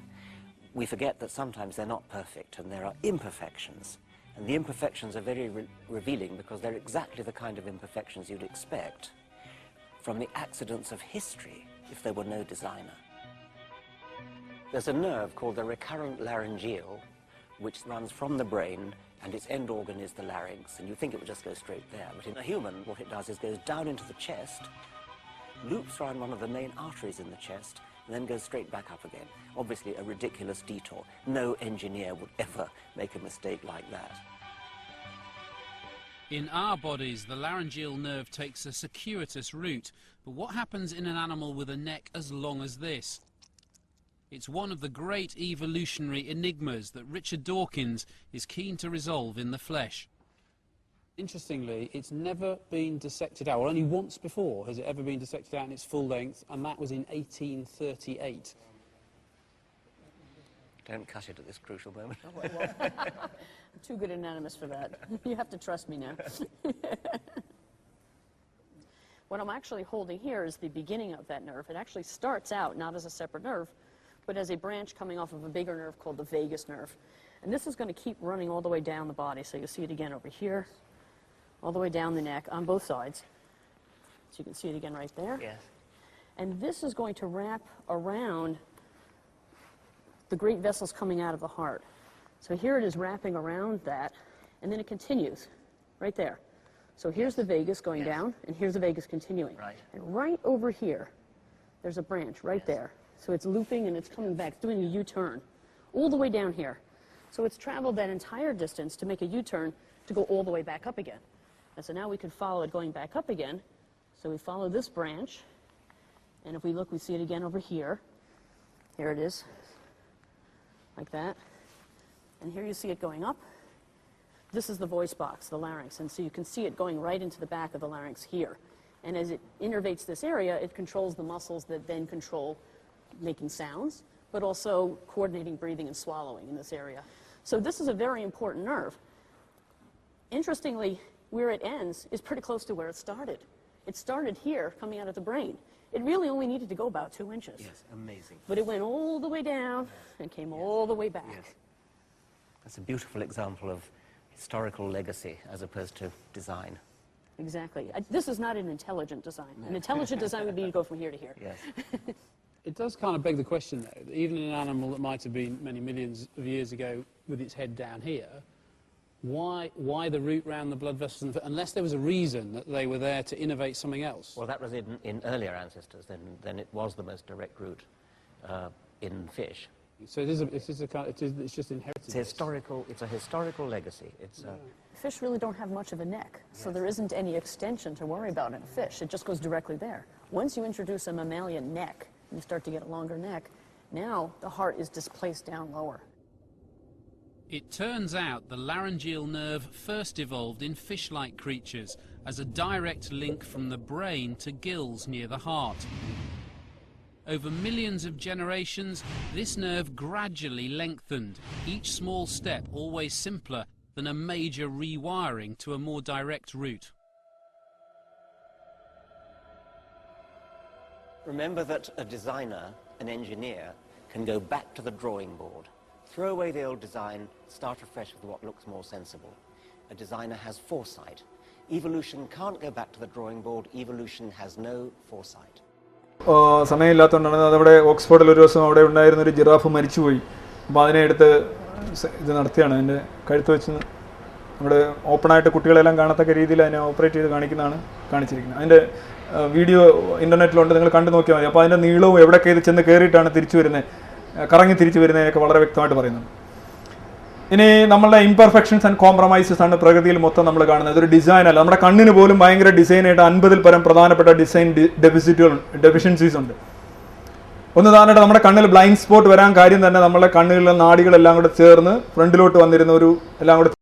We forget that sometimes they're not perfect and there are imperfections. And the imperfections are very revealing because they're exactly the kind of imperfections you'd expect from the accidents of history if there were no designer. There's a nerve called the recurrent laryngeal which runs from the brain, and its end organ is the larynx, and you think it would just go straight there. But in a human, what it does is goes down into the chest, loops around one of the main arteries in the chest, and then goes straight back up again. Obviously a ridiculous detour. No engineer would ever make a mistake like that. In our bodies, the laryngeal nerve takes a circuitous route, but what happens in an animal with a neck as long as this? It's one of the great evolutionary enigmas that Richard Dawkins is keen to resolve in The Flesh. Interestingly, it's never been dissected out, or only once before has it ever been dissected out in its full length, and that was in 1838. Don't cut it at this crucial moment. I'm too good an anatomist for that. You have to trust me now. What I'm actually holding here is the beginning of that nerve. It actually starts out not as a separate nerve, but as a branch coming off of a bigger nerve called the vagus nerve. And this is going to keep running all the way down the body. So you'll see it again over here, all the way down the neck on both sides. So you can see it again right there. Yes. And this is going to wrap around the great vessels coming out of the heart. So here it is wrapping around that, and then it continues right there. So here's the vagus going down, and here's the vagus continuing. Right. And right over here, there's a branch right there. So it's looping and it's coming back, it's doing a U-turn all the way down here. So it's traveled that entire distance to make a U-turn to go all the way back up again. And so now we can follow it going back up again. So we follow this branch, and if we look, we see it again over here. Here it is, like that. And here you see it going up. This is the voice box, the larynx, and so you can see it going right into the back of the larynx here. And as it innervates this area, it controls the muscles that then control making sounds, but also coordinating breathing and swallowing in this area. So this is a very important nerve. Interestingly, where it ends is pretty close to where it started. It started here, coming out of the brain. It really only needed to go about 2 inches. Yes, amazing. But it went all the way down and came all the way back. Yes. That's a beautiful example of historical legacy as opposed to design. Exactly. This is not an intelligent design. An intelligent design would be to go from here to here. Yes. It does kind of beg the question, though, that even in an animal that might have been many millions of years ago with its head down here, why the route round the blood vessels, unless there was a reason that they were there to innovate something else? Well, that was in earlier ancestors. Then it was the most direct route in fish. So it's just inherited. It's a historical legacy. It's Fish really don't have much of a neck, so there isn't any extension to worry about in a fish. It just goes directly there. Once you introduce a mammalian neck, you start to get a longer neck. Now the heart is displaced down lower. It turns out the laryngeal nerve first evolved in fish-like creatures as a direct link from the brain to gills near the heart. Over millions of generations, this nerve gradually lengthened, each small step always simpler than a major rewiring to a more direct route. Remember that a designer, an engineer, can go back to the drawing board, throw away the old design, start afresh with what looks more sensible. A designer has foresight. Evolution can't go back to the drawing board. Evolution has no foresight. സമയമില്ലാത്തതുകൊണ്ടാണ് അതവിടെ ഓക്സ്ഫോർഡിൽ ഒരു ദിവസം അവിടെ ഉണ്ടായിരുന്ന ഒരു giraffe മരിച്ചുപോയി. അപ്പോൾ അതിനെ എടുത്ത് ഇത് നടത്തിയാണ്, അതിൻ്റെ കഴുത്ത് വെച്ച് നമ്മുടെ ഓപ്പണായിട്ട് കുട്ടികളെല്ലാം കാണത്തക്ക രീതിയിൽ അതിനെ ഓപ്പറേറ്റ് ചെയ്ത് കാണിക്കുന്നതാണ് കാണിച്ചിരിക്കുന്നത്. അതിൻ്റെ വീഡിയോ ഇൻ്റർനെറ്റിലുണ്ട്, നിങ്ങൾ കണ്ടു നോക്കിയാൽ മതി. അപ്പോൾ അതിൻ്റെ നീളവും എവിടെയൊക്കെ ഇത് ചെന്ന് കയറിയിട്ടാണ് തിരിച്ചു വരുന്നത്, കറങ്ങി തിരിച്ചു വരുന്നതിനൊക്കെ വളരെ വ്യക്തമായിട്ട് പറയുന്നുണ്ട്. ഇനി നമ്മളുടെ ഇംപെർഫെക്ഷൻസ് ആൻഡ് കോംപ്രമൈസസ് ആണ് പ്രകൃതിയിൽ മൊത്തം നമ്മൾ കാണുന്നത്. ഇതൊരു ഡിസൈൻ അല്ല, നമ്മുടെ കണ്ണിന് പോലും ഭയങ്കര ഡിസൈനായിട്ട് 50-ൽ പരം പ്രധാനപ്പെട്ട ഡിസൈൻ ഡെഫിഷ്യൻസീസ് ഉണ്ട്. ഒന്ന് താനായിട്ട് നമ്മുടെ കണ്ണിൽ ബ്ലൈൻഡ് സ്പോട്ട് വരാൻ കാര്യം തന്നെ നമ്മളെ കണ്ണുകളിലെ നാടികളെല്ലാം കൂടെ ചേർന്ന് ഫ്രണ്ടിലോട്ട് വന്നിരുന്ന ഒരു എല്ലാം കൂടെ